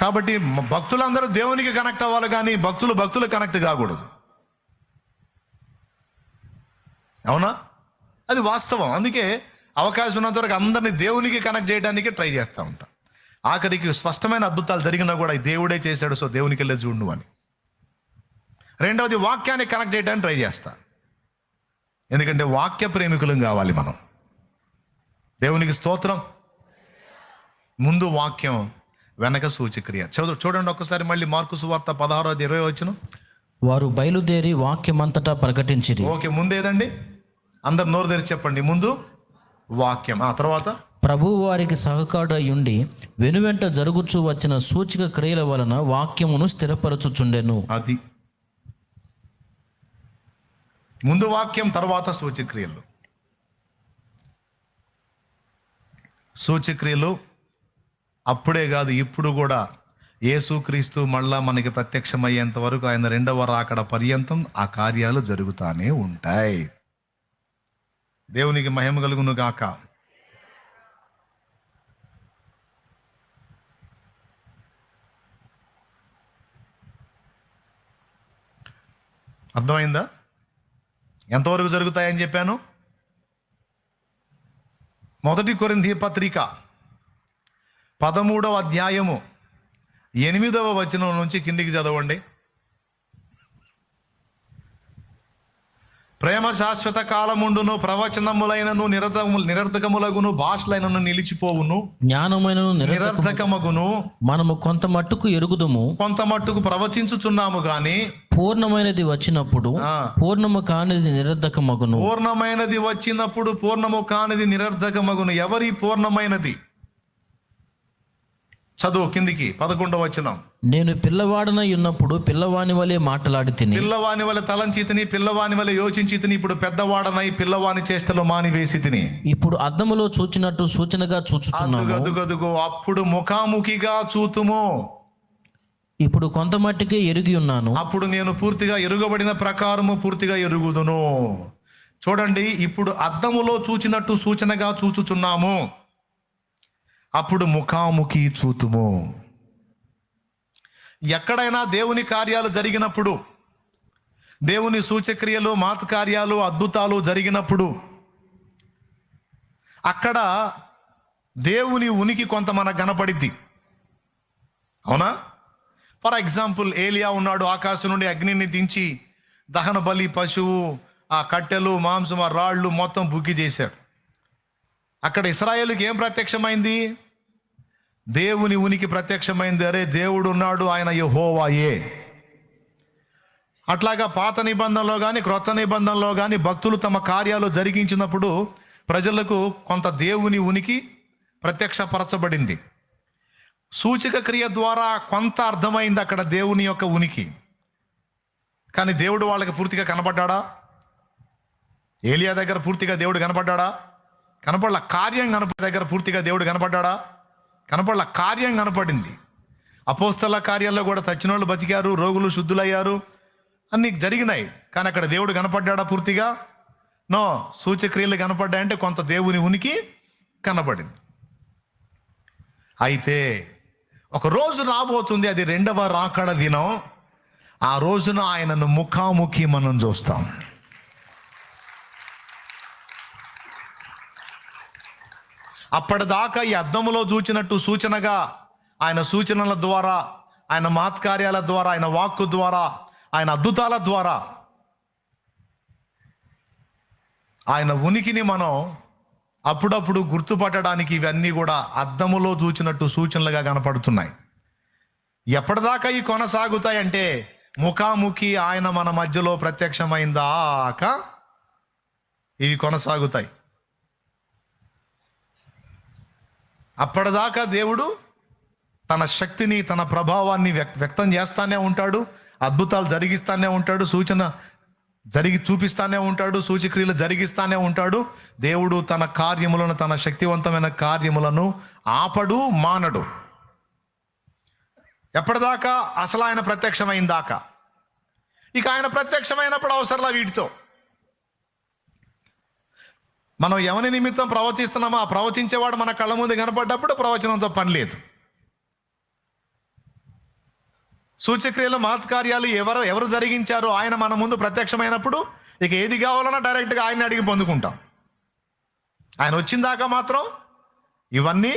కాబట్టి భక్తులందరూ దేవునికి కనెక్ట్ అవ్వాలి, కానీ భక్తులు కనెక్ట్ కాకూడదు. అవునా? అది వాస్తవం. అందుకే అవకాశం ఉన్నంత వరకు అందరినీ దేవునికి కనెక్ట్ చేయడానికి ట్రై చేస్తూ ఉంటాం. ఆఖరికి స్పష్టమైన అద్భుతాలు జరిగినా కూడా దేవుడే చేశాడు, సో దేవునికి వెళ్ళే చూడు అని. రెండవది, వాక్యాన్ని కనెక్ట్ చేయడానికి ట్రై చేస్తా. ఎందుకంటే వాక్య ప్రేమికులం కావాలి మనం. దేవునికి స్తోత్రం. ముందు వాక్యం, వెనక సూచక్రియ. చూడండి ఒక్కసారి మళ్ళీ మార్కు సువార్త 16:20. వారు బయలుదేరి వాక్యమంతటా ప్రకటించిరి. ఓకే, ముందు ఏదండి? అందరు నోరు తెరిచి చెప్పండి. ముందు వాక్యం, ఆ తర్వాత ప్రభువు వారికి సహకారుడై ఉండి వెనువెంట జరుగుచూ వచ్చిన సూచక క్రియల వలన వాక్యమును స్థిరపరచుచుండెను. అది ముందు వాక్యం, తర్వాత సూచక్రియలు. సూచక్రియలు అప్పుడే కాదు, ఇప్పుడు కూడా యేసుక్రీస్తు మళ్ళా మనకి ప్రత్యక్షమయ్యేంత వరకు, ఆయన రెండవ రాకడ పర్యంతం ఆ కార్యాలు జరుగుతానే ఉంటాయి. దేవునికి మహిమ కలుగును గాక. అర్థమైందా? ఎంతవరకు జరుగుతాయని చెప్పాను? 1 కొరింథీ పత్రిక 13వ అధ్యాయము 8వ వచనం నుంచి కిందికి చదవండి. ప్రేమ శాశ్వత కాలముండును, ప్రవచనములైనను నిరర్థకములగును, భాషలైనను నిలిచిపోవును, జ్ఞానమైనను నిరర్థకమగును. మనము కొంత మట్టుకు ఎరుగుదుము, కొంత మట్టుకు ప్రవచించుచున్నాము గాని పూర్ణమైనది వచ్చినప్పుడు పూర్ణము కానిది నిరర్థకమగును. పూర్ణమైనది వచ్చినప్పుడు పూర్ణము కానిది నిరర్థకమగును. ఎవరి పూర్ణమైనది? చదువు కిందికి 11వ వచనం. నేను పిల్లవాడనై ఉన్నప్పుడు పిల్లవాని వలె మాట్లాడి తిని, పిల్లవాని వలె తలంచి తిని, పిల్లవాని వలె యోచించి తిని, ఇప్పుడు పెద్దవాడనై పిల్లవాని చేష్టలు మానివేసి తిని. ఇప్పుడు అద్దములో చూచినట్టు సూచనగా చూచుచున్నాము. అదుగదుగదుగో అప్పుడు ముఖాముఖిగా చూతుము. ఇప్పుడు కొంత మట్టికే ఎరిగి ఉన్నాను, అప్పుడు నేను పూర్తిగా ఎరుగబడిన ప్రకారము పూర్తిగా ఎరుగుదును. చూడండి, ఇప్పుడు అద్దములో చూచినట్టు సూచనగా చూచుచున్నాము, అప్పుడు ముఖాముఖి చూతుము. ఎక్కడైనా దేవుని కార్యాలు జరిగినప్పుడు, దేవుని సూచక్రియలు, మాత కార్యాలు, అద్భుతాలు జరిగినప్పుడు అక్కడ దేవుని ఉనికి కొంత మనకు కనపడిద్ది. అవునా? ఫర్ ఎగ్జాంపుల్, ఏలియా ఉన్నాడు, ఆకాశం నుండి అగ్నిని దించి దహన బలి పశువు, ఆ కట్టెలు, మాంసం, ఆ రాళ్ళు మొత్తం బుగ్గి చేశాడు. అక్కడ ఇశ్రాయేలుకి ఏం ప్రత్యక్షమైంది? దేవుని ఉనికి ప్రత్యక్షమైంది. అరే, దేవుడు ఉన్నాడు, ఆయన యెహోవాయే. అట్లాగా పాత నిబంధనలో కానీ క్రొత్త నిబంధనలో కానీ భక్తులు తమ కార్యాలు జరిగించినప్పుడు ప్రజలకు కొంత దేవుని ఉనికి ప్రత్యక్షపరచబడింది. సూచక క్రియ ద్వారా కొంత అర్థమైంది అక్కడ దేవుని యొక్క ఉనికి. కానీ దేవుడు వాళ్ళకి పూర్తిగా కనపడ్డాడా? ఏలియా దగ్గర పూర్తిగా దేవుడు కనపడ్డాడా? కనపడల. కార్యం దగ్గర పూర్తిగా దేవుడు కనపడ్డాడా? కనపడల. కార్యం కనపడింది. అపోస్తల కార్యాల్లో కూడా చచ్చిన వాళ్ళు బతికారు, రోగులు శుద్ధులయ్యారు, అన్నీ జరిగినాయి. కానీ అక్కడ దేవుడు కనపడ్డాడా పూర్తిగా? నో, సూచక్రియలు కనపడ్డాయంటే కొంత దేవుని ఉనికి కనపడింది. అయితే ఒక రోజు రాబోతుంది, అది రెండవ రాకడ దినం. ఆ రోజున ఆయనను ముఖాముఖి మనం చూస్తాం. అప్పటిదాకా ఈ అద్దములో చూచినట్టు సూచనగా ఆయన సూచనల ద్వారా, ఆయన మహత్కార్యాల ద్వారా, ఆయన వాక్కు ద్వారా, ఆయన అద్భుతాల ద్వారా ఆయన ఉనికిని మనం అప్పుడప్పుడు గుర్తుపట్టడానికి ఇవన్నీ కూడా అద్దములో చూచినట్టు సూచనలుగా కనపడుతున్నాయి. ఎప్పటిదాకా ఈ కొనసాగుతాయంటే ముఖాముఖి ఆయన మన మధ్యలో ప్రత్యక్షమైందాక ఇవి కొనసాగుతాయి. అప్పటిదాకా దేవుడు తన శక్తిని, తన ప్రభావాన్ని వ్యక్తం చేస్తానే ఉంటాడు, అద్భుతాలు జరిగిస్తానే ఉంటాడు, సూచన చూపిస్తానే ఉంటాడు, సూచక్రియలు జరిగిస్తానే ఉంటాడు. దేవుడు తన కార్యములను, తన శక్తివంతమైన కార్యములను ఆపడు, మానడు. ఎప్పటిదాకా? అసలు ఆయన ప్రత్యక్షమైన దాకా. ఇక ఆయన ప్రత్యక్షమైనప్పుడు అవసరంలా వీటితో మనం ఎవరి నిమిత్తం ప్రవచిస్తున్నామో ఆ ప్రవచించేవాడు మన కళ్ళ ముందు కనపడ్డప్పుడు ప్రవచనంతో పని లేదు. సూచక్రియలు, మహత్కార్యాలు ఎవరు జరిగించారో ఆయన మన ముందు ప్రత్యక్షమైనప్పుడు ఇక ఏది కావాలన్నా డైరెక్ట్గా ఆయన అడిగి పొందుకుంటాం. ఆయన వచ్చిన దాకా మాత్రం ఇవన్నీ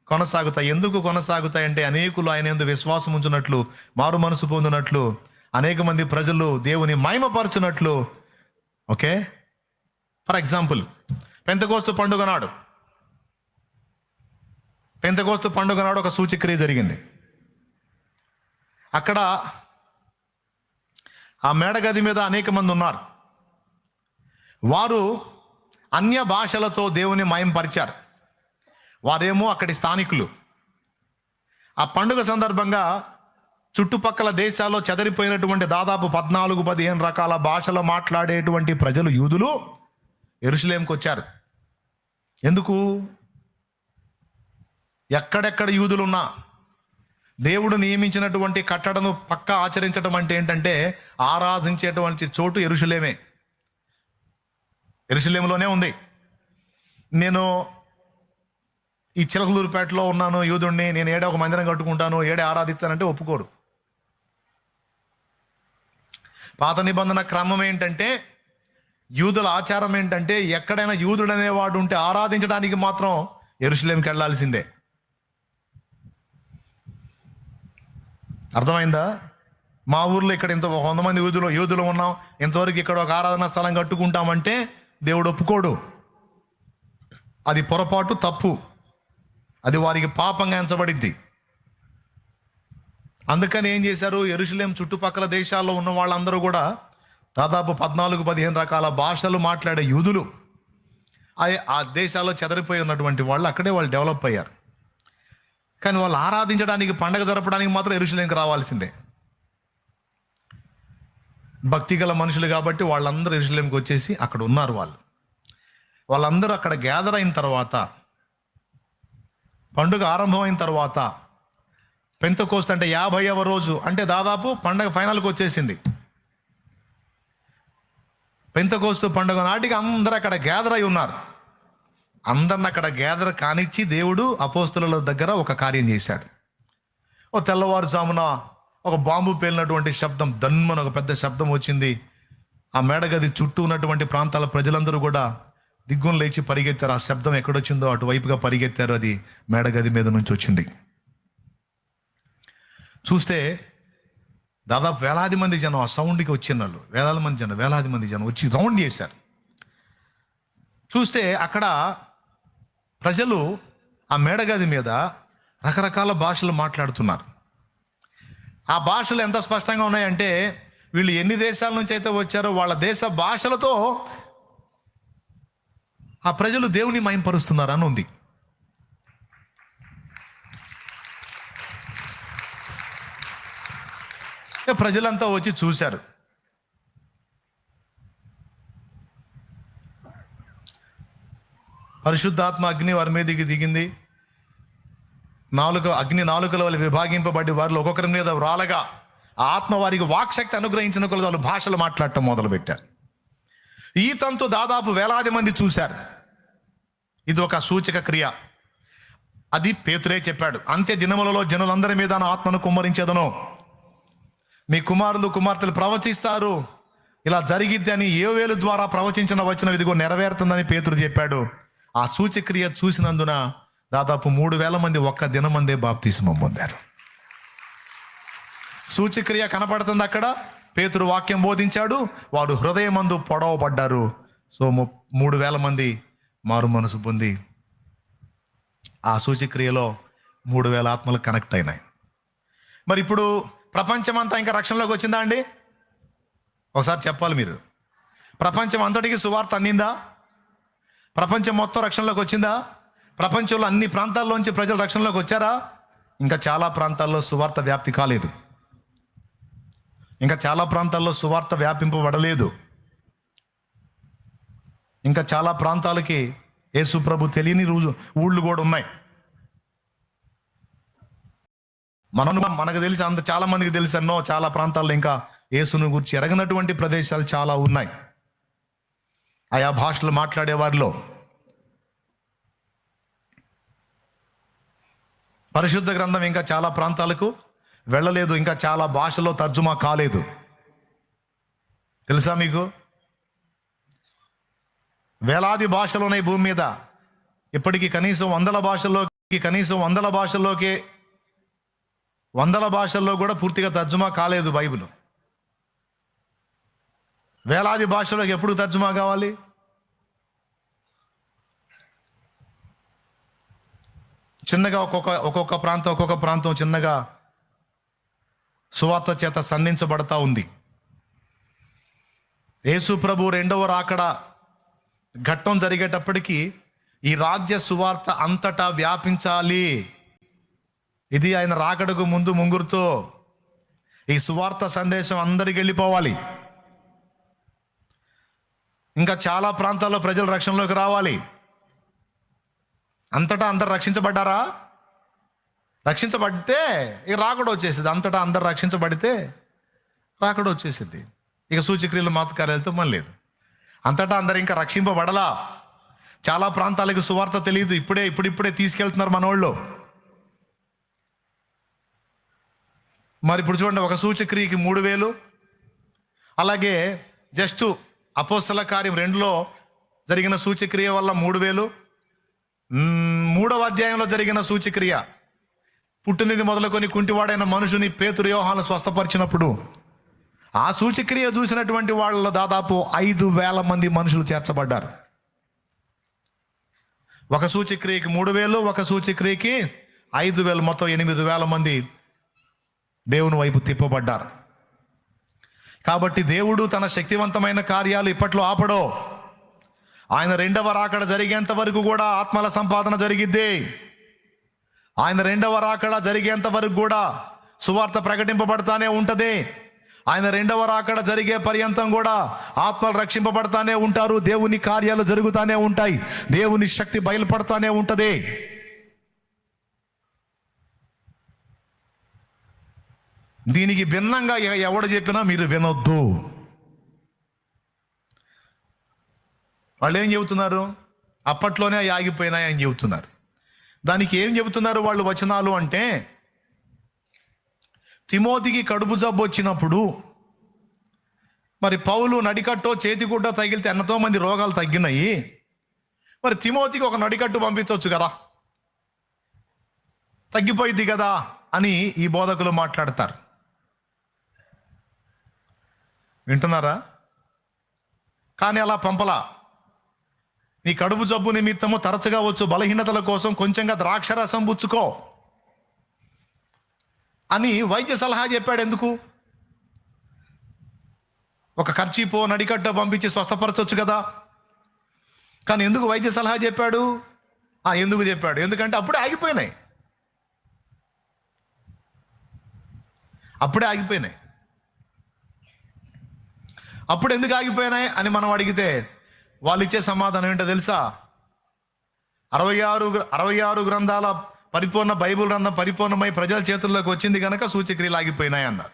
కొనసాగుతాయి. ఎందుకు కొనసాగుతాయంటే అనేకులు ఆయన యందు విశ్వాసం ఉంచున్నట్లు, మారు మనసు పొందినట్లు, అనేక మంది ప్రజలు దేవుని మహిమపరచునట్లు. ఓకే, ఫర్ ఎగ్జాంపుల్ పెంతెకోస్తు పండుగ నాడు ఒక సూచక్రియ జరిగింది. అక్కడ ఆ మేడగది మీద అనేక మంది ఉన్నారు. వారు అన్య భాషలతో దేవుని మహిమపరిచారు. వారేమో అక్కడి స్థానికులు. ఆ పండుగ సందర్భంగా చుట్టుపక్కల దేశాల్లో చెదరిపోయినటువంటి దాదాపు 14-15 రకాల భాషలు మాట్లాడేటువంటి ప్రజలు, యూదులు యెరూషలేముకు వచ్చారు. ఎందుకు? ఎక్కడెక్కడ యూదులున్నా దేవుడు నియమించినటువంటి కట్టడను పక్కా ఆచరించడం అంటే ఏంటంటే ఆరాధించేటువంటి చోటు యెరూషలేమే. యెరూషలేములోనే ఉంది. నేను ఈ చిలకలూరుపేటలో ఉన్నాను, యూదుడిని, నేను ఏడే ఒక మందిరం కట్టుకుంటాను, ఏడే ఆరాధిస్తానంటే ఒప్పుకోరు. పాత నిబంధన క్రమం ఏంటంటే, యూదుల ఆచారం ఏంటంటే, ఎక్కడైనా యూదుడు అనేవాడు ఉంటే ఆరాధించడానికి మాత్రం యెరూషలేంకి వెళ్ళాల్సిందే. అర్థమైందా? మా ఊర్లో ఇక్కడ ఇంత 100 మంది యూదులు ఉన్నాం, ఇంతవరకు ఇక్కడ ఒక ఆరాధనా స్థలం కట్టుకుంటామంటే దేవుడు ఒప్పుకోడు. అది పొరపాటు, తప్పు. అది వారికి పాపంగా ఎంచబడిద్ది. అందుకని ఏం చేశారు? యెరూషలేం చుట్టుపక్కల దేశాల్లో ఉన్న వాళ్ళందరూ కూడా దాదాపు 14-15 రకాల భాషలు మాట్లాడే యూదులు, ఆ దేశాల్లో చెదరిపోయి ఉన్నటువంటి వాళ్ళు అక్కడే వాళ్ళు డెవలప్ అయ్యారు. కానీ వాళ్ళు ఆరాధించడానికి, పండగ జరపడానికి మాత్రం యెరూషలేంకి రావాల్సిందే. భక్తి గల మనుషులు కాబట్టి వాళ్ళందరూ యెరూషలేంకి వచ్చేసి అక్కడ ఉన్నారు. వాళ్ళందరూ అక్కడ గ్యాదర్ అయిన తర్వాత, పండుగ ఆరంభమైన తర్వాత, పెంతెకోస్తు అంటే 50వ రోజు, అంటే దాదాపు పండగ ఫైనల్కి వచ్చేసింది. పెంతెకోస్తు పండుగ నాటికి అందరూ అక్కడ గ్యాదర్ అయి ఉన్నారు. అందరిని అక్కడ గ్యాదర్ కానిచ్చి దేవుడు అపోస్తలుల దగ్గర ఒక కార్యం చేశాడు. ఓ తెల్లవారుజామున ఒక బాంబు పేలినటువంటి శబ్దం, దన్మని ఒక పెద్ద శబ్దం వచ్చింది. ఆ మేడగది చుట్టూ ఉన్నటువంటి ప్రాంతాల ప్రజలందరూ కూడా దిగ్గును లేచి పరిగెత్తారు. ఆ శబ్దం ఎక్కడొచ్చిందో అటువైపుగా పరిగెత్తారు. అది మేడగది మీద నుంచి వచ్చింది. చూస్తే దాదాపు వేలాది మంది జనం ఆ సౌండ్కి వచ్చినాళ్ళు. వేలాది మంది జనం వచ్చి రౌండ్ చేశారు. చూస్తే అక్కడ ప్రజలు ఆ మేడగది మీద రకరకాల భాషలు మాట్లాడుతున్నారు. ఆ భాషలు ఎంత స్పష్టంగా ఉన్నాయంటే, వీళ్ళు ఎన్ని దేశాల నుంచి అయితే వచ్చారో వాళ్ళ దేశ భాషలతో ఆ ప్రజలు దేవుని మహిమపరుస్తున్నారని ఉంది. ప్రజలంతా వచ్చి చూశారు. పరిశుద్ధాత్మ అగ్ని వారి మీదకి దిగింది. అగ్ని నాలుకల వల్ల విభాగింపబడి వారిలో ఒక్కొక్కరి మీద రాలగా ఆత్మ వారికి వాక్శక్తి అనుగ్రహించిన కొలది వాళ్ళు భాషలు మాట్లాడటం మొదలుపెట్టారు. ఈ తంతు దాదాపు వేలాది మంది చూశారు. ఇది ఒక సూచక క్రియ. అది పేతురే చెప్పాడు, అంత్య దినములలో జనులందరి మీద నా ఆత్మను కుమ్మరించేదను, మీ కుమారులు కుమార్తెలు ప్రవచిస్తారు, ఇలా జరిగిద్ది అని యోవేలు ద్వారా ప్రవచించిన వచనం ఇదిగో నెరవేరుతుందని పేతురు చెప్పాడు. ఆ సూచక్రియ చూసినందున దాదాపు 3,000 మంది ఒక్క దినమందే బాప్తిస్మం పొందారు. సూచక్రియ కనపడుతుంది అక్కడ. పేతురు వాక్యం బోధించాడు, వారు హృదయమందు పొడవబడ్డారు. సో 3,000 మంది మారు మనసు పొంది ఆ సూచక్రియలో 3,000 ఆత్మలు కనెక్ట్ అయినాయి. మరి ఇప్పుడు ప్రపంచమంతా ఇంకా రక్షణలోకి వచ్చిందా అండి? ఒకసారి చెప్పాలి మీరు. ప్రపంచం అంతటికి సువార్త అందిందా? ప్రపంచం మొత్తం రక్షణలోకి వచ్చిందా? ప్రపంచంలో అన్ని ప్రాంతాల్లోంచి ప్రజలు రక్షణలోకి వచ్చారా? ఇంకా చాలా ప్రాంతాల్లో సువార్త వ్యాప్తి కాలేదు. ఇంకా చాలా ప్రాంతాల్లో సువార్త వ్యాపింపబడలేదు. ఇంకా చాలా ప్రాంతాలకి యేసు ప్రభు తెలియని ఊళ్ళు కూడా ఉన్నాయి. మనకు తెలిసి చాలా మందికి తెలుసన్నో చాలా ప్రాంతాల్లో ఇంకా యేసును గురించి ఎరగనటువంటి ప్రదేశాలు చాలా ఉన్నాయి. ఆయా భాషలు మాట్లాడే వారిలో పరిశుద్ధ గ్రంథం ఇంకా చాలా ప్రాంతాలకు వెళ్ళలేదు. ఇంకా చాలా భాషలో తర్జుమా కాలేదు. తెలుసా మీకు? వేలాది భాషలు ఉన్నాయి భూమి మీద. ఇప్పటికీ కనీసం 100 భాషల్లో కూడా పూర్తిగా తర్జుమా కాలేదు బైబిల్. వేలాది భాషలోకి ఎప్పుడు తర్జుమా కావాలి? చిన్నగా ఒక్కొక్క ప్రాంతం చిన్నగా సువార్త చేత సంధించబడతా ఉంది. యేసు ప్రభు 2వ రాకడ ఘట్టం జరిగేటప్పటికీ ఈ రాజ్య సువార్త అంతటా వ్యాపించాలి. ఇది ఆయన రాకడకు ముందు ముంగురుతో ఈ సువార్త సందేశం అందరికి వెళ్ళిపోవాలి. ఇంకా చాలా ప్రాంతాల్లో ప్రజలు రక్షణలోకి రావాలి. అంతటా అందరు రక్షించబడ్డారా? రక్షించబడితే ఇక రాకడ వచ్చేసింది. అంతటా అందరు రక్షించబడితే రాకడ వచ్చేసింది. ఇక సూచక్రియలు మాతకార్యాలతో మన లేదు. అంతటా అందరు ఇంకా రక్షింపబడలా. చాలా ప్రాంతాలకు సువార్త తెలియదు. ఇప్పుడిప్పుడే తీసుకెళ్తున్నారు మనోళ్ళు. మరి ఇప్పుడు చూడండి, ఒక సూచక్రియకి 3,000. అలాగే జస్ట్ అపోస్తల కార్యం 2లో జరిగిన సూచక్రియ వల్ల 3,000. 3వ అధ్యాయంలో జరిగిన సూచక్రియ, పుట్టినది మొదలుకొని కుంటివాడైన మనుషుని పేతురు యోహాను స్వస్థపరిచినప్పుడు ఆ సూచక్రియ చూసినటువంటి వాళ్ళలో దాదాపు 5,000 మంది మనుషులు చేర్చబడ్డారు. ఒక సూచక్రియకి 3,000, ఒక సూచక్రియకి 5,000, మొత్తం 8,000 మంది దేవుని వైపు తిప్పబడ్డారు. కాబట్టి దేవుడు తన శక్తివంతమైన కార్యాలు ఇప్పట్లో ఆపడో. ఆయన 2వ రాకడ జరిగేంత వరకు కూడా ఆత్మల సంపాదన జరిగిద్ది. ఆయన 2వ రాకడ జరిగేంత వరకు కూడా సువార్త ప్రకటింపబడతానే ఉంటుంది. ఆయన 2వ రాకడ జరిగే పర్యంతం కూడా ఆత్మలు రక్షింపబడతానే ఉంటారు. దేవుని కార్యాలు జరుగుతానే ఉంటాయి. దేవుని శక్తి బయలుపడతానే ఉంటుంది. దీనికి భిన్నంగా ఎవడు చెప్పినా మీరు వినొద్దు. వాళ్ళు ఏం చెబుతున్నారు? అప్పట్లోనే ఆగిపోయినాయి అని చెబుతున్నారు. దానికి ఏం చెబుతున్నారు వాళ్ళు వచనాలు అంటే, తిమోతికి కడుపు జబ్బు వచ్చినప్పుడు మరి పౌలు నడికట్టో చేతిగుడ్డో తగిలితే ఎంతో మంది రోగాలు తగ్గినాయి. మరి తిమోతికి ఒక నడికట్టు పంపించవచ్చు కదా, తగ్గిపోయింది కదా అని ఈ బోధకులు మాట్లాడతారు. వింటున్నారా? కానీ అలా పంపలా. నీ కడుపు జబ్బు నిమిత్తము తరచుగా వచ్చు బలహీనతల కోసం కొంచెంగా ద్రాక్షరసం పుచ్చుకో అని వైద్య సలహా చెప్పాడు. ఎందుకు? ఒక ఖర్చీపో నడికట్టో పంపించి స్వస్థపరచవచ్చు కదా. కానీ ఎందుకు వైద్య సలహా చెప్పాడు? ఎందుకు చెప్పాడు? ఎందుకంటే అప్పుడే ఆగిపోయినాయి. అప్పుడు ఎందుకు ఆగిపోయినాయి అని మనం అడిగితే వాళ్ళు ఇచ్చే సమాధానం ఏంటో తెలుసా? 66 గ్రంథాల పరిపూర్ణ బైబిల్ గ్రంథం పరిపూర్ణమై ప్రజల చేతుల్లోకి వచ్చింది కనుక సూచక్రియలు ఆగిపోయినాయి అన్నారు.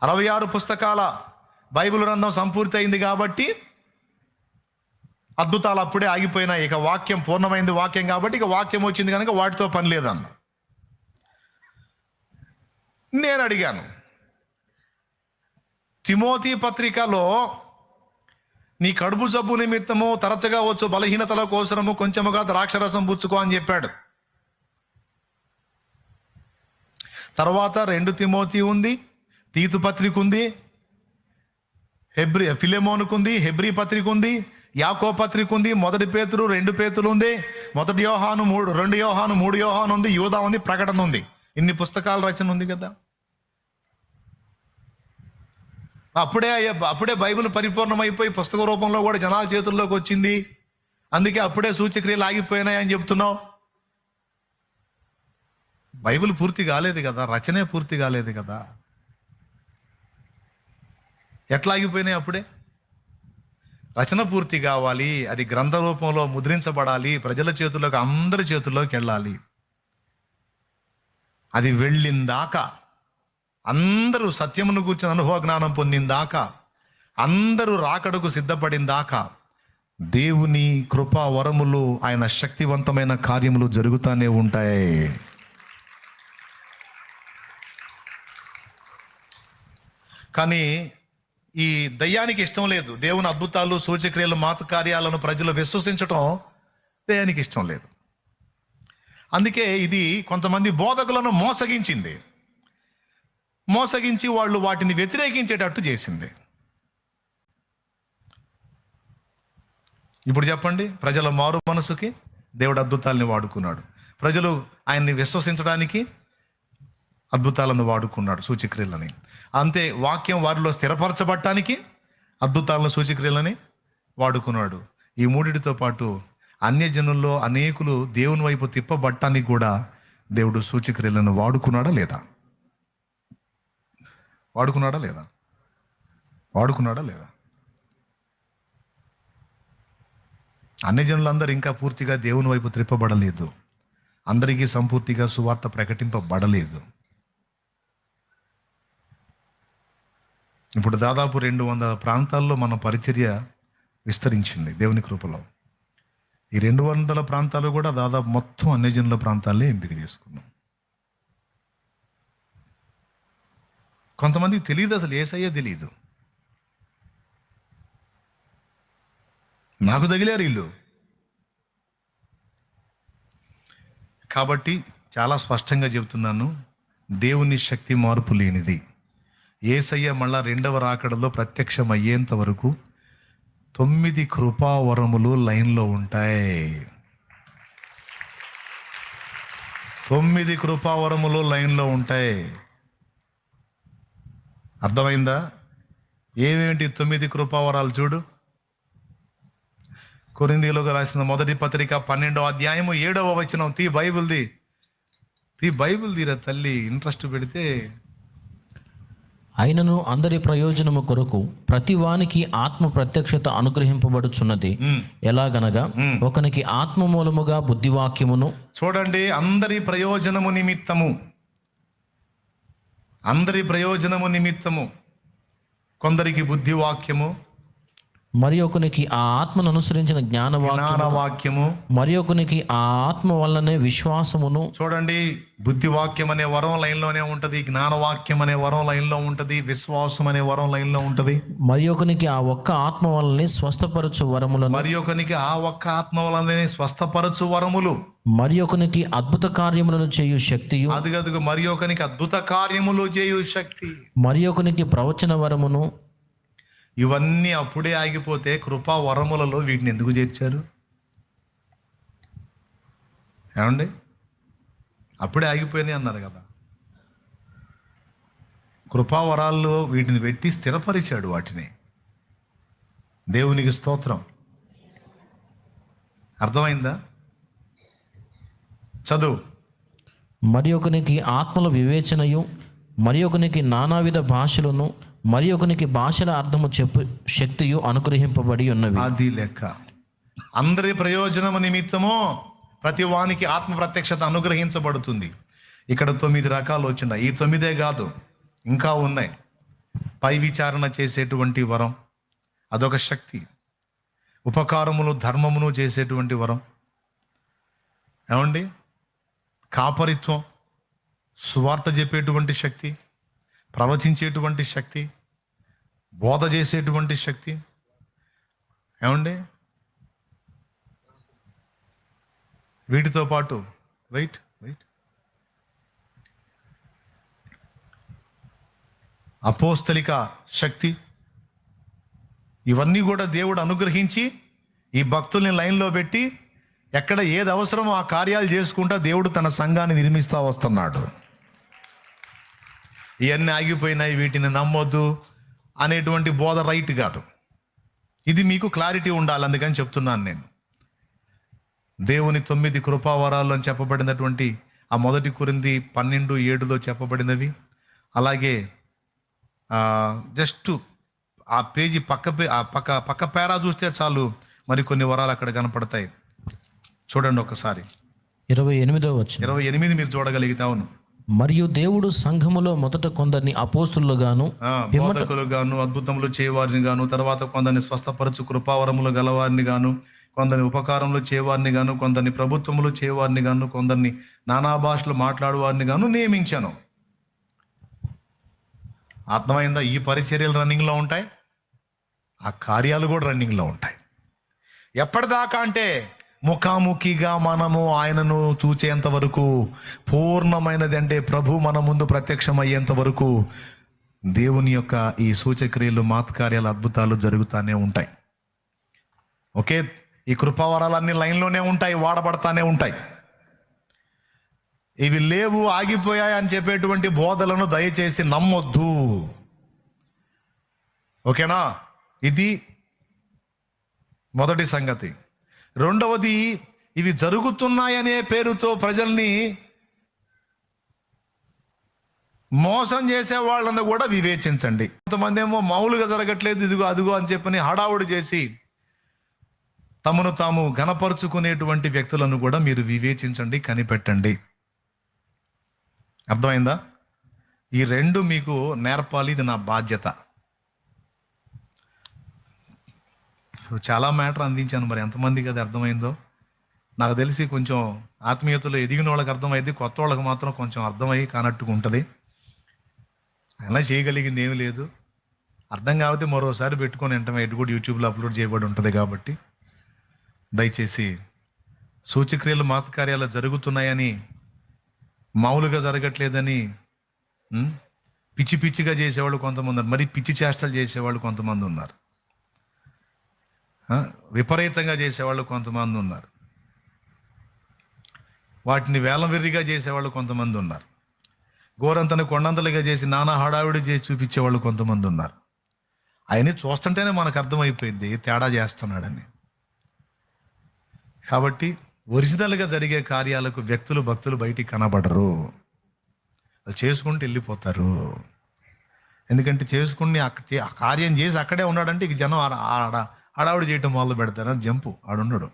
66 పుస్తకాల బైబిల్ గ్రంథం సంపూర్తి అయింది కాబట్టి అద్భుతాలు అప్పుడే ఆగిపోయినాయి. ఇక వాక్యం పూర్ణమైంది, వాక్యం కాబట్టి ఇక వాక్యం వచ్చింది కనుక వాటితో పని లేదన్న. నేను అడిగాను, తిమోతి పత్రికలో నీ కడుపు జబ్బు నిమిత్తము తరచుగా వచ్చు బలహీనతల కోసము కొంచెముగా ద్రాక్షరసం పుచ్చుకో అని చెప్పాడు. తర్వాత 2 తిమోతి ఉంది, తీతు పత్రిక ఉంది, ఫిలెమోనుకు ఉంది, హెబ్రీ పత్రిక ఉంది, యాకో పత్రిక ఉంది, 1 పేతురు 2 పేతులు ఉంది, 1 యోహాను 3, 2 యోహాను 3 యోహాను ఉంది, యూదా ఉంది, ప్రకటన ఉంది. ఇన్ని పుస్తకాల రచన ఉంది కదా. అప్పుడే బైబిల్ పరిపూర్ణమైపోయి పుస్తక రూపంలో కూడా జనాల చేతుల్లోకి వచ్చింది. అందుకే అప్పుడే సూచక్రియలు ఆగిపోయినాయని చెప్తున్నావు. బైబిల్ పూర్తి కాలేదు కదా, రచనే పూర్తి కాలేదు కదా. ఎట్లా ఆగిపోయినాయి? అప్పుడే రచన పూర్తి కావాలి, అది గ్రంథ రూపంలో ముద్రించబడాలి, ప్రజల చేతుల్లోకి, అందరి చేతుల్లోకి వెళ్ళాలి. అది వెళ్ళిందాకా, అందరూ సత్యమును కూర్చొని అనుభవ జ్ఞానం పొందిందాకా, అందరూ రాకడకు సిద్ధపడిందాకా దేవుని కృపా వరములు, ఆయన శక్తివంతమైన కార్యములు జరుగుతూనే ఉంటాయి. కానీ ఈ దయ్యానికి ఇష్టం లేదు. దేవుని అద్భుతాలు, సూచక్రియలు, మాత కార్యాలను ప్రజలు విశ్వసించటం దయ్యానికి ఇష్టం లేదు. అందుకే ఇది కొంతమంది బోధకులను మోసగించి వాళ్ళు వాటిని వ్యతిరేకించేటట్టు చేసింది. ఇప్పుడు చెప్పండి, ప్రజల మారు మనసుకి దేవుడు అద్భుతాలని వాడుకున్నాడు. ప్రజలు ఆయన్ని విశ్వసించడానికి అద్భుతాలను వాడుకున్నాడు, సూచక్రియలని. అంతే, వాక్యం వారిలో స్థిరపరచబడటానికి అద్భుతాలను, సూచక్రియలని వాడుకున్నాడు. ఈ మూడిటితో పాటు అన్యజనుల్లో అనేకులు దేవుని వైపు తిప్పబట్టానికి కూడా దేవుడు సూచక్రియలను వాడుకున్నాడా లేదా? అన్యజనులందరూ ఇంకా పూర్తిగా దేవుని వైపు త్రిప్పబడలేదు. అందరికీ సంపూర్తిగా సువార్త ప్రకటింపబడలేదు. ఇప్పుడు దాదాపు 200 ప్రాంతాల్లో మన పరిచర్య విస్తరించింది దేవుని కృపలో. ఈ 200 ప్రాంతాలు కూడా దాదాపు మొత్తం అన్యజనుల ప్రాంతాలే ఎంపిక చేసుకున్నాం. కొంతమందికి తెలియదు, అసలు యేసయ్యే తెలియదు. నాకు తగిలారు ఇల్లు. కాబట్టి చాలా స్పష్టంగా చెబుతున్నాను, దేవుని శక్తి మార్పు లేనిది. యేసయ్య మళ్ళా 2వ రాకడలో ప్రత్యక్షమయ్యేంత వరకు 9 కృపావరములు లైన్లో ఉంటాయి. 9 కృపావరములు లైన్లో ఉంటాయి. అర్థమైందా? ఏమేంటి 9 కృపావరాలు చూడు. కొరింథీయులకు రాసిన 1 పత్రిక 12వ అధ్యాయము 7వ వచనం. తీ బైబిల్ తీరా తల్లి, ఇంట్రెస్ట్ పెడితే. అయినను అందరి ప్రయోజనము కొరకు ప్రతి వానికి ఆత్మ ప్రత్యక్షత అనుగ్రహింపబడుచున్నది. ఎలాగనగా ఒకనికి ఆత్మ మూలముగా బుద్ధివాక్యమును. చూడండి, అందరి ప్రయోజనము నిమిత్తము కొందరికి బుద్ధివాక్యము, మరి ఒకనికి ఆ ఆత్మను అనుసరించిన జ్ఞానవాక్యము, మరి ఒకనికి ఆ ఆత్మ వల్లనే విశ్వాసమును. చూడండి, బుద్ధివాక్యం అనే వరం లైన్లోనే ఉంటది, జ్ఞానవాక్యం అనే వరం లైన్లో ఉంటది, విశ్వాసం అనే వరం లైన్లో ఉంటది. మరి ఒకనికి ఆ ఒక్క ఆత్మ వల్లనే స్వస్థపరచు వరములను, మరి ఒకనికి అద్భుత కార్యములను చేయు శక్తియు, మరి ఒకనికి అద్భుత కార్యములు చేయు శక్తి, మరి ఒకనికి ప్రవచన వరమును. ఇవన్నీ అప్పుడే ఆగిపోతే కృపా వరములలో వీటిని ఎందుకు చేర్చారు? ఏమండి, అప్పుడే ఆగిపోయినాయి అన్నారు కదా. కృపా వరాల్లో వీటిని పెట్టి స్థిరపరిచాడు వాటిని. దేవునికి స్తోత్రం. అర్థమైందా? చదువు. మరి ఒకనికి ఆత్మల వివేచనయు, మరి ఒకనికి నానావిధ భాషలను, మరి ఒకనికి భాషల అర్థము చెప్పు శక్తియు అనుగ్రహింపబడి ఉన్నవి. అది లెక్క. అందరి ప్రయోజనము నిమిత్తము ప్రతి వానికి ఆత్మ ప్రత్యక్షత అనుగ్రహించబడుతుంది. ఇక్కడ 9 రకాలు వచ్చినాయి. ఈ 9 కాదు, ఇంకా ఉన్నాయి. పై విచారణ చేసేటువంటి వరం, అదొక శక్తి. ఉపకారములు ధర్మమును చేసేటువంటి వరం, ఏమండి, కాపరిత్వం, సువార్త చెప్పేటువంటి శక్తి, ప్రవచించేటువంటి శక్తి, బోధ చేసేటువంటి శక్తి, ఏమండి, వీటితో పాటు రైట్ అపోస్తలిక శక్తి, ఇవన్నీ కూడా దేవుడు అనుగ్రహించి ఈ భక్తుల్ని లైన్లో పెట్టి ఎక్కడ ఏది అవసరమో ఆ కార్యాలు చేసుకుంటా దేవుడు తన సంఘాన్ని నిర్మిస్తూ వస్తున్నాడు. ఇవన్నీ ఆగిపోయినాయి, వీటిని నమ్మొద్దు అనేటువంటి బోధ రైట్ కాదు. ఇది మీకు క్లారిటీ ఉండాలి, అందుకని చెప్తున్నాను నేను. దేవుని 9 కృపావరాలు అని చెప్పబడినటువంటి ఆ 1 కొరింథీ 12:7 చెప్పబడినవి, అలాగే జస్ట్ ఆ పేజీ పక్క పేరా చూస్తే చాలు మరికొన్ని వరాలు అక్కడ కనపడతాయి. చూడండి ఒకసారి 28వ వచనం. 28 మీరు చూడగలిగితే, అవును. మరియు దేవుడు సంఘములో మొదట కొందరిని అపోస్తులుగాను, బోధకులుగాను, అద్భుతములు చేయవారిని గాను, తర్వాత కొందరిని స్వస్థపరచు కృపావరములు గలవారిని గాను, కొందరిని ఉపకారములు చేయవారిని గాను, కొందరిని ప్రభుత్వములు చేయవారిని గాను, కొందరిని నానా భాషలు మాట్లాడువారిని గాను నియమించాను. అర్థమైందా? ఈ పరిచర్యలు రన్నింగ్లో ఉంటాయి, ఆ కార్యాలు కూడా రన్నింగ్లో ఉంటాయి. ఎప్పటిదాకా అంటే ముఖాముఖిగా మనము ఆయనను చూచేంత వరకు, పూర్ణమైనది అంటే ప్రభు మన ముందు ప్రత్యక్షమయ్యేంత వరకు దేవుని యొక్క ఈ సూచక్రియలు, మాత్కార్యాలు, అద్భుతాలు జరుగుతూనే ఉంటాయి. ఓకే, ఈ కృపావరాలన్నీ లైన్లోనే ఉంటాయి, వాడబడతానే ఉంటాయి. ఇవి లేవు, ఆగిపోయాయి అని చెప్పేటువంటి బోధలను దయచేసి నమ్మొద్దు. ఓకేనా? ఇది మొదటి సంగతి. రెండవది, ఇవి జరుగుతున్నాయనే పేరుతో ప్రజల్ని మోసం చేసే వాళ్ళని కూడా వివేచించండి. కొంతమంది ఏమో మామూలుగా జరగట్లేదు, ఇదిగో అదిగో అని చెప్పని హడావుడి చేసి తమను తాము ఘనపరుచుకునేటువంటి వ్యక్తులను కూడా మీరు వివేచించండి, కనిపెట్టండి. అర్థమైందా? ఈ 2 మీకు నేర్పాలి, ఇది నా బాధ్యత. చాలా మ్యాటర్ అందించాను, మరి ఎంతమందికి అది అర్థమైందో నాకు తెలిసి. కొంచెం ఆత్మీయతలో ఎదిగిన వాళ్ళకి అర్థమైంది, కొత్త వాళ్ళకి మాత్రం కొంచెం అర్థమయ్యి కానట్టుగా ఉంటుంది. అయినా చేయగలిగింది ఏమీ లేదు. అర్థం కాకపోతే మరోసారి పెట్టుకొని వెంటనే ఎటు కూడా యూట్యూబ్లో అప్లోడ్ చేయబడి ఉంటుంది. కాబట్టి దయచేసి సూచక్రియలు, మాతకార్యాలు జరుగుతున్నాయని, మామూలుగా జరగట్లేదని పిచ్చి పిచ్చిగా చేసేవాళ్ళు కొంతమంది ఉన్నారు, మరి పిచ్చి చేష్టలు చేసేవాళ్ళు కొంతమంది ఉన్నారు, విపరీతంగా చేసేవాళ్ళు కొంతమంది ఉన్నారు, వాటిని వేలంవెర్రిగా చేసేవాళ్ళు కొంతమంది ఉన్నారు, గోరంతని కొండంతలుగా చేసి నానా హడావిడి చేసి చూపించేవాళ్ళు కొంతమంది ఉన్నారు. అవన్నీ చూస్తుంటేనే మనకు అర్థమైపోయింది తేడా చేస్తున్నాడని. కాబట్టి ఒరిజినల్గా జరిగే కార్యాలకు వ్యక్తులు, భక్తులు బయటికి కనబడరు, అది చేసుకుంటూ వెళ్ళిపోతారు. ఎందుకంటే చేసుకుని ఆ కార్యం చేసి అక్కడే ఉన్నాడంటే ఇక జనం హడావుడి చేయటం మొదలు పెడతారు, అది జంపు, ఆడున్నాడు.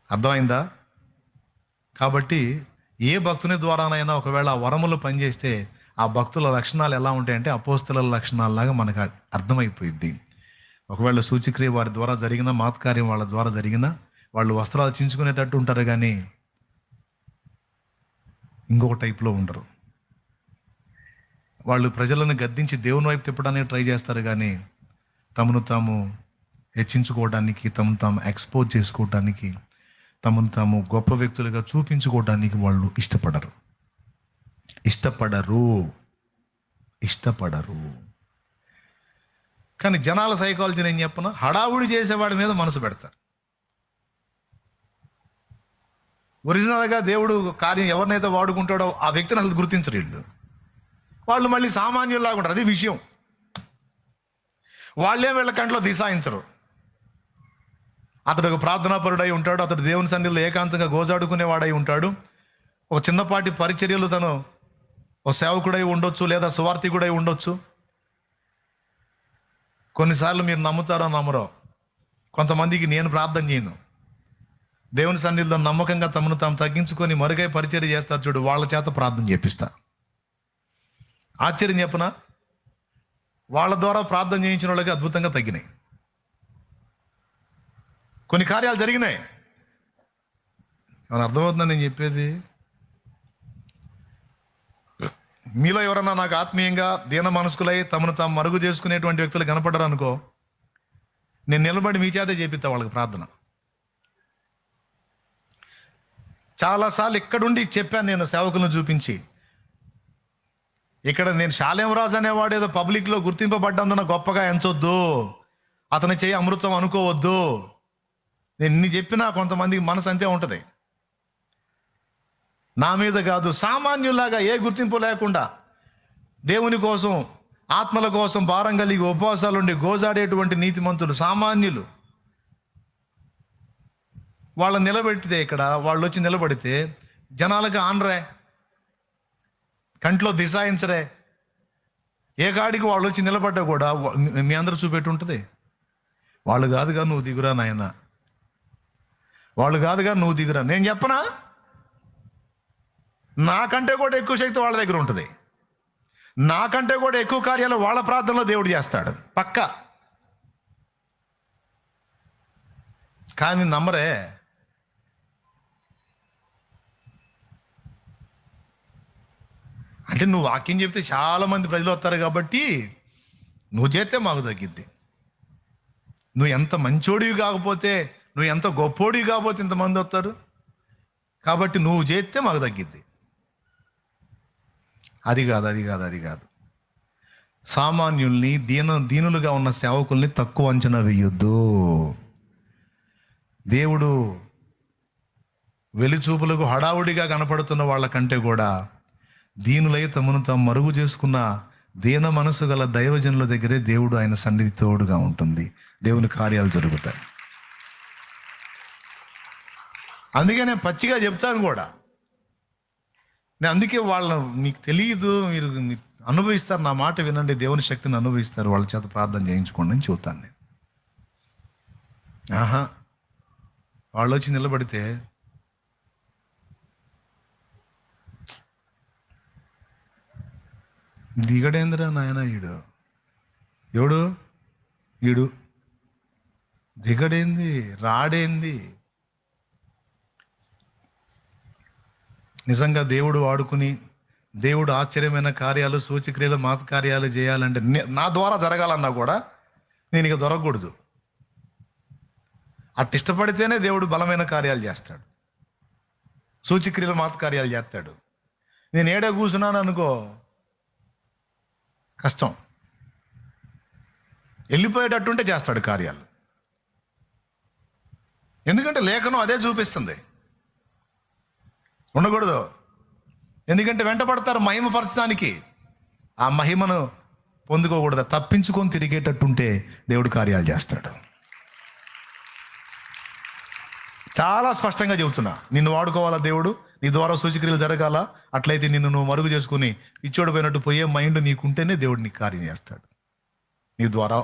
అర్థమైందా? కాబట్టి ఏ భక్తుని ద్వారానైనా ఒకవేళ ఆ వరములు పనిచేస్తే ఆ భక్తుల లక్షణాలు ఎలా ఉంటాయంటే అపోస్తల లక్షణాలలాగా మనకు అర్థమైపోయింది. ఒకవేళ సూచక్రియ వారి ద్వారా జరిగిన, మాత్కార్యం వాళ్ళ ద్వారా జరిగిన, వాళ్ళు వస్త్రాలు చించుకునేటట్టు ఉంటారు, కానీ ఇంకొక టైప్లో ఉండరు. వాళ్ళు ప్రజలను గద్దించి దేవుని వైపు తిప్పడానికి ట్రై చేస్తారు, కానీ తమను తాము హెచ్చించుకోవడానికి, తమను తాము ఎక్స్పోజ్ చేసుకోవడానికి, తమను తాము గొప్ప వ్యక్తులుగా చూపించుకోవడానికి వాళ్ళు ఇష్టపడరు. కానీ జనాల సైకాలజీ నేను చెప్పను, హడావుడి చేసేవాడి మీద మనసు పెడతారు. ఒరిజినల్గా దేవుడు కార్యం ఎవరినైతే వాడుకుంటాడో ఆ వ్యక్తిని అసలు గుర్తించరు వీళ్ళు. వాళ్ళు మళ్ళీ సామాన్యుల్లాగా ఉంటారు, అది విషయం. వాళ్ళే వీళ్ళ కంట్లో దిశాయించరు. అతడు ఒక ప్రార్థనాపరుడై ఉంటాడు, అతడు దేవుని సన్నిధిలో ఏకాంతంగా గోజాడుకునేవాడై ఉంటాడు. ఒక చిన్నపాటి పరిచర్యలు తను ఒక సేవకుడై ఉండొచ్చు, లేదా సువార్థికుడై ఉండొచ్చు. కొన్నిసార్లు మీరు నమ్ముతారో నమ్మరో, కొంతమందికి నేను ప్రార్థన చేయను, దేవుని సన్నిధిలో నమ్మకంగా తమను తాము తగ్గించుకొని మరుగై పరిచర్య చేస్తారు చూడు, వాళ్ళ చేత ప్రార్థన చేపిస్తా. ఆశ్చర్యం చెప్పనా, వాళ్ళ ద్వారా ప్రార్థన చేయించిన వాళ్ళకి అద్భుతంగా తగ్గినాయి. కొన్ని కార్యాలు జరిగినాయి. ఏమైనా అర్థమవుతుందని నేను చెప్పేది? మీలో ఎవరన్నా నాకు ఆత్మీయంగా దీన మనస్కులై తమను తాము మరుగు చేసుకునేటువంటి వ్యక్తులు కనపడ్డారు అనుకో, నేను నిలబడి మీ చేతే చేపిస్తా వాళ్ళకి ప్రార్థన. చాలాసార్లు ఇక్కడుండి చెప్పాను నేను సేవకులను చూపించి, ఇక్కడ నేను శాలేమరాజు అనేవాడు ఏదో పబ్లిక్లో గుర్తింపబడ్డందున గొప్పగా ఎంచొద్దు, అతని చేయి అమృతం అనుకోవద్దు. నేను ఇన్ని చెప్పినా కొంతమందికి మనసు అంతే ఉంటుంది. నా మీద కాదు, సామాన్యులాగా ఏ గుర్తింపు లేకుండా దేవుని కోసం ఆత్మల కోసం భారం కలిగి ఉపవాసాలుండి గోజాడేటువంటి నీతిమంతులు సామాన్యులు, వాళ్ళని నిలబెడితే ఇక్కడ వాళ్ళు వచ్చి నిలబడితే జనాలకు ఆనరే, కంట్లో దిశాయించరే. ఏ కాడికి వాళ్ళు వచ్చి నిలబడ్డా కూడా మీ అందరూ చూపెట్టి ఉంటుంది, వాళ్ళు కాదుగా నువ్వు దిగురా నాయన, వాళ్ళు కాదుగా నువ్వు దిగురా. నేను చెప్పనా, నాకంటే కూడా ఎక్కువ శక్తి వాళ్ళ దగ్గర ఉంటుంది, నాకంటే కూడా ఎక్కువ కార్యాలు వాళ్ళ ప్రార్థనలో దేవుడు చేస్తాడు పక్కా. కానీ నమ్మరే. అంటే నువ్వు వాక్యం చెప్తే చాలామంది ప్రజలు వస్తారు కాబట్టి నువ్వు చేస్తే మాకు తగ్గిద్ది. నువ్వు ఎంత మంచోడివి కాకపోతే, నువ్వు ఎంత గొప్పోడివి కాకపోతే ఇంతమంది వస్తారు కాబట్టి నువ్వు చేస్తే మాకు తగ్గిద్ది. అది కాదు. సామాన్యుల్ని దీనులుగా ఉన్న సేవకుల్ని తక్కువ అంచనా వేయొద్దు. దేవుడు వెలిచూపులకు హడావుడిగా కనపడుతున్న వాళ్ళకంటే కూడా దీనులై తమను తాము మరుగు చేసుకున్న దీన మనసు గల దైవజనుల దగ్గరే దేవుడు ఆయన సన్నిధి తోడుగా ఉంటుంది, దేవుని కార్యాలు జరుగుతాయి. అందుకే నేను పచ్చిగా చెప్తాను కూడా. నేను అందుకే మీకు తెలియదు, మీరు అనుభవిస్తారు, నా మాట వినండి, దేవుని శక్తిని అనుభవిస్తారు, వాళ్ళ చేత ప్రార్థన చేయించుకోండి అని చెబుతాను నేను. వాళ్ళు వచ్చి నిలబడితే దిగడేందిరా నాయన, ఈడు దిగడేంది, రాడేంది. నిజంగా దేవుడు వాడుకుని దేవుడు ఆశ్చర్యమైన కార్యాలు సూచక్రియలు మాత కార్యాలు చేయాలంటే నా ద్వారా జరగాలన్నా కూడా నేను ఇక దొరకకూడదు. అట్ట ఇష్టపడితేనే దేవుడు బలమైన కార్యాలు చేస్తాడు, సూచక్రియలు మాత కార్యాలు చేస్తాడు. నేను ఏడే కూర్చున్నాను అనుకో, కష్టం. వెళ్ళిపోయేటట్టుంటే చేస్తాడు కార్యాలు. ఎందుకంటే లేఖనం అదే చూపిస్తుంది. ఉండకూడదు, ఎందుకంటే వెంటబడతారు మహిమపరచడానికి. ఆ మహిమను పొందుకోకూడదు, తప్పించుకొని తిరిగేటట్టుంటే దేవుడు కార్యాలు చేస్తాడు. చాలా స్పష్టంగా చెబుతున్నా, నిన్ను వాడుకోవాలా దేవుడు, నీ ద్వారా సూచక్రియలు జరగాల. అట్లయితే నిన్ను నువ్వు మరుగు చేసుకుని ఇచ్చోడిపోయినట్టు పోయే మైండ్ నీకుంటేనే దేవుడు నీకు కార్యం చేస్తాడు, నీ ద్వారా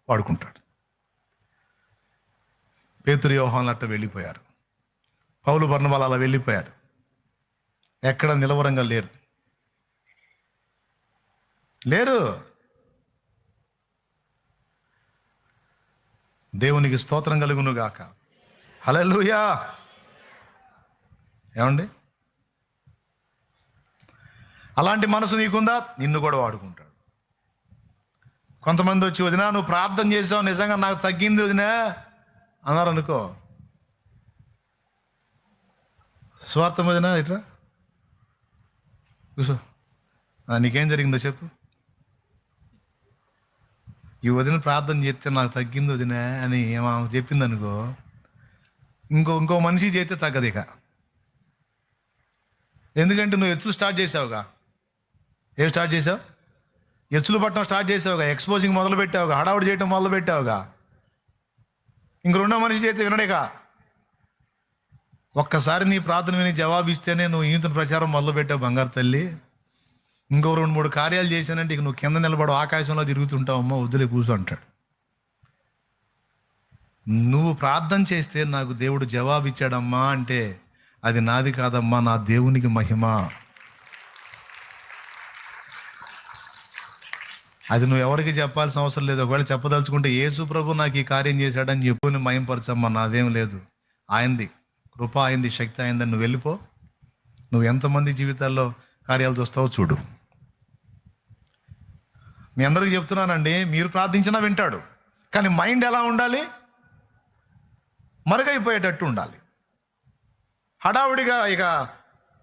వాడుకుంటాడు. పేతురు యోహాను అట్ట వెళ్ళిపోయారు, పౌలు బర్నబాలు అలా వెళ్ళిపోయారు, ఎక్కడ నిలవరంగా లేరు. దేవునికి స్తోత్రం కలుగును గాక. హల్లెలూయా. ఏమండి, అలాంటి మనసు నీకుందా? నిన్ను కూడా వాడుకుంటాడు. కొంతమంది వచ్చి, వదినా నువ్వు ప్రార్థన చేసావు, నిజంగా నాకు తగ్గింది వదినా అన్నారు అనుకో, స్వార్థం వదినా ఇట్రా కూర్చో, నీకేం జరిగిందో చెప్పు. ఈ వదిన ప్రార్థన చేస్తే నాకు తగ్గింది వదినా అని ఏమో చెప్పింది అనుకో, ఇంకో మనిషి చేస్తే తగ్గదు ఇక. ఎందుకంటే నువ్వు ఎత్తులు స్టార్ట్ చేసావుగా. ఏం స్టార్ట్ చేసావు? ఎత్తులు పట్టడం స్టార్ట్ చేసావుగా, ఎక్స్పోజింగ్ మొదలు పెట్టావుగా, హడావుడి చేయటం మొదలు పెట్టావుగా. ఇంక రెండో మనిషి చేస్తే వినడేక. ఒక్కసారి నీ ప్రార్థన విని జవాబు ఇస్తేనే నువ్వు ఈత ప్రచారం మొదలు పెట్టావు బంగారు తల్లి. ఇంకో 2-3 కార్యాలు చేశానంటే ఇక నువ్వు కింద నిలబడు ఆకాశంలో తిరుగుతుంటావమ్మా, వద్దులే కూర్చో అంటాడు. నువ్వు ప్రార్థన చేస్తే నాకు దేవుడు జవాబు ఇచ్చాడమ్మా అంటే అది నాది కాదమ్మా, నా దేవునికి మహిమ. అది నువ్వు ఎవరికి చెప్పాల్సిన అవసరం లేదు. ఒకవేళ చెప్పదలుచుకుంటే యేసు ప్రభు నాకు ఈ కార్యం చేశాడని చెప్పు, నువ్వు మయంపరచమ్మా, నాదేం లేదు. ఆయనది కృప, ఆయనది శక్తి, ఆయనదని నువ్వు వెళ్ళిపో. నువ్వు ఎంతమంది జీవితాల్లో కార్యాలు చూస్తావో చూడు. మీ అందరికీ చెప్తున్నానండి, మీరు ప్రార్థించినా వింటాడు, కానీ మైండ్ ఎలా ఉండాలి? మరుగైపోయేటట్టు ఉండాలి. హడావుడిగా ఇక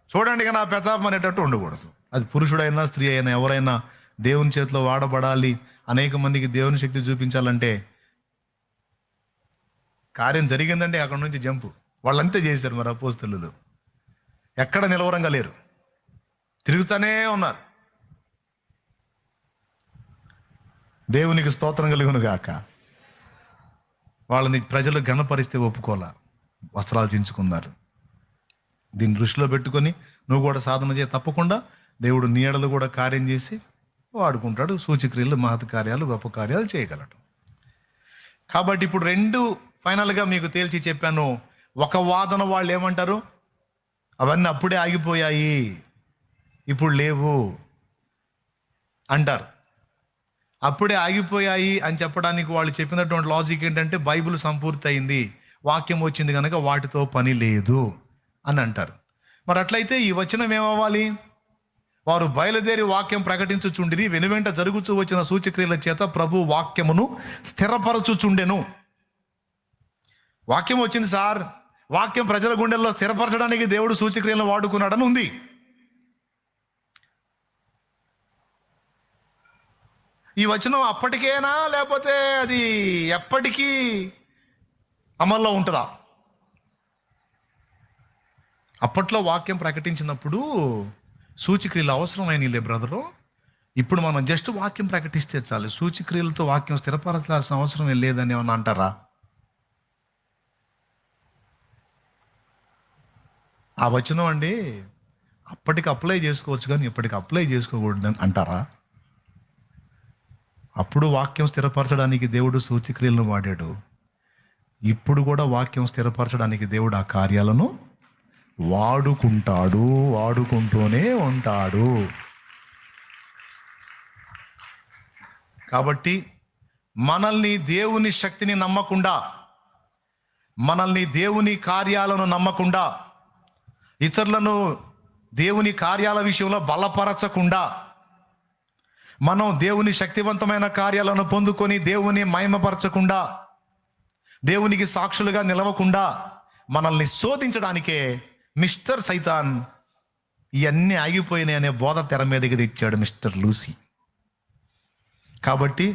చూడండి ఇక నా పెతాపం అనేటట్టు ఉండకూడదు. అది పురుషుడైనా స్త్రీ అయినా ఎవరైనా దేవుని చేతిలో వాడబడాలి, అనేక మందికి దేవుని శక్తి చూపించాలంటే కార్యం జరిగిందంటే అక్కడ నుంచి జంపు. వాళ్ళంతే చేశారు మరి అపోస్తలులు. ఎక్కడ నిలవరంగా లేరు, తిరుగుతూనే ఉన్నారు. దేవునికి స్తోత్రం కలుగును గాక. వాళ్ళని ప్రజలు ఘనపరిస్తే ఒప్పుకోలా, వస్త్రాలు చించుకున్నారు. దీన్ని దృష్టిలో పెట్టుకొని నువ్వు కూడా సాధన చేయ, తప్పకుండా దేవుడు నీడలు కూడా కార్యం చేసి వాడుకుంటాడు. సూచక్రియలు, మహత్ కార్యాలు, గొప్ప కార్యాలు చేయగలడు. కాబట్టి ఇప్పుడు రెండు ఫైనల్గా మీకు తేల్చి చెప్పాను. ఒక వాదన వాళ్ళు ఏమంటారు, అవన్నీ అప్పుడే ఆగిపోయాయి, ఇప్పుడు లేవు అంటారు. అప్పుడే ఆగిపోయాయి అని చెప్పడానికి వాళ్ళు చెప్పినటువంటి లాజిక్ ఏంటంటే, బైబిల్ సంపూర్తి అయింది, వాక్యం వచ్చింది కనుక వాటితో పని లేదు అని అంటారు. మరి అట్లయితే ఈ వచనం ఏమవ్వాలి? వారు బయలుదేరి వాక్యం ప్రకటించుచుండిరి, వెనువెంట జరుగుచూ వచ్చిన సూచక్రియల చేత ప్రభు వాక్యమును స్థిరపరచుచుండెను. వాక్యం వచ్చింది సార్, వాక్యం ప్రజల గుండెల్లో స్థిరపరచడానికి దేవుడు సూచక్రియలను వాడుకున్నాడని ఉంది. ఈ వచనం అప్పటికేనా, లేకపోతే అది ఎప్పటికీ అమల్లో ఉంటుందా? అప్పట్లో వాక్యం ప్రకటించినప్పుడు సూచక్రియలు అవసరమైనలే బ్రదరు. ఇప్పుడు మనం జస్ట్ వాక్యం ప్రకటిస్తే చాలు, సూచక్రియలతో వాక్యం స్థిరపరచాల్సిన అవసరం లేదని ఏమన్నా అంటారా? ఆ వచనం అండి అప్పటికి అప్లై చేసుకోవచ్చు కానీ ఇప్పటికి అప్లై చేసుకోకూడదని అంటారా? అప్పుడు వాక్యం స్థిరపరచడానికి దేవుడు సూచక్రియలను వాడాడు, ఇప్పుడు కూడా వాక్యం స్థిరపరచడానికి దేవుడు ఆ కార్యాలను వాడుకుంటాడు, వాడుకుంటూనే ఉంటాడు. కాబట్టి మనల్ని దేవుని శక్తిని నమ్మకుండా, మనల్ని దేవుని కార్యాలను నమ్మకుండా, ఇతరులను దేవుని కార్యాల విషయంలో బలపరచకుండా, మనం దేవుని శక్తివంతమైన కార్యాలను పొందుకొని దేవుని మహిమపరచకుండా, దేవునికి సాక్షులుగా నిలవకుండా మనల్ని శోధించడానికే మిస్టర్ సైతాన్ ఇవన్నీ ఆగిపోయినాయి అనే బోధ తెర మీదకి తెచ్చాడు మిస్టర్ లూసీ. కాబట్టి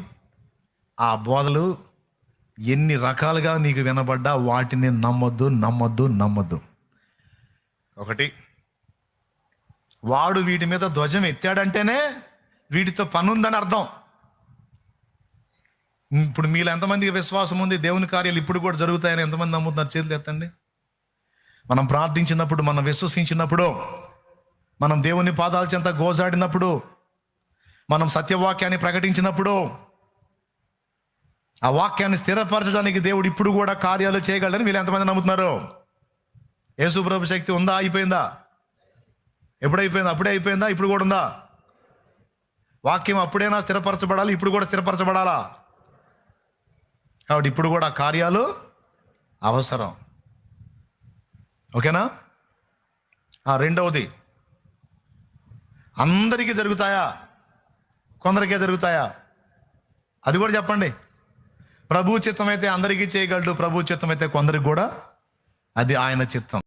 ఆ బోధలు ఎన్ని రకాలుగా నీకు వినబడ్డా వాటిని నమ్మొద్దు, నమ్మొద్దు, నమ్మొద్దు. ఒకటి, వాడు వీటి మీద ధ్వజం ఎత్తాడంటేనే వీటితో పనుందని అర్థం. ఇప్పుడు మీలో ఎంతమందికి విశ్వాసం ఉంది దేవుని కార్యాలు ఇప్పుడు కూడా జరుగుతాయని ఎంతమంది నమ్ముతున్నారు? చేతులు ఎత్తండి. మనం ప్రార్థించినప్పుడు, మనం విశ్వసించినప్పుడు, మనం దేవుని పాదాల చెంత గోజాడినప్పుడు, మనం సత్యవాక్యాన్ని ప్రకటించినప్పుడు, ఆ వాక్యాన్ని స్థిరపరచడానికి దేవుడు ఇప్పుడు కూడా కార్యాలు చేయగలడని వీళ్ళు ఎంతమంది నమ్ముతున్నారు? యేసు ప్రభు శక్తి ఉందా? అయిపోయిందా? ఎప్పుడైపోయిందా? అప్పుడే అయిపోయిందా? ఇప్పుడు కూడా ఉందా? వాక్యం అప్పుడైనా స్థిరపరచబడాలి, ఇప్పుడు కూడా స్థిరపరచబడాలా? కాబట్టి ఇప్పుడు కూడా కార్యాలు అవసరం. ఓకేనా? రెండవది, అందరికీ జరుగుతాయా? కొందరికే జరుగుతాయా? అది కూడా చెప్పండి. ప్రభు చిత్తం అయితే అందరికీ చేయగలడు, ప్రభు చిత్తం అయితే కొందరికి కూడా, అది ఆయన చిత్తం.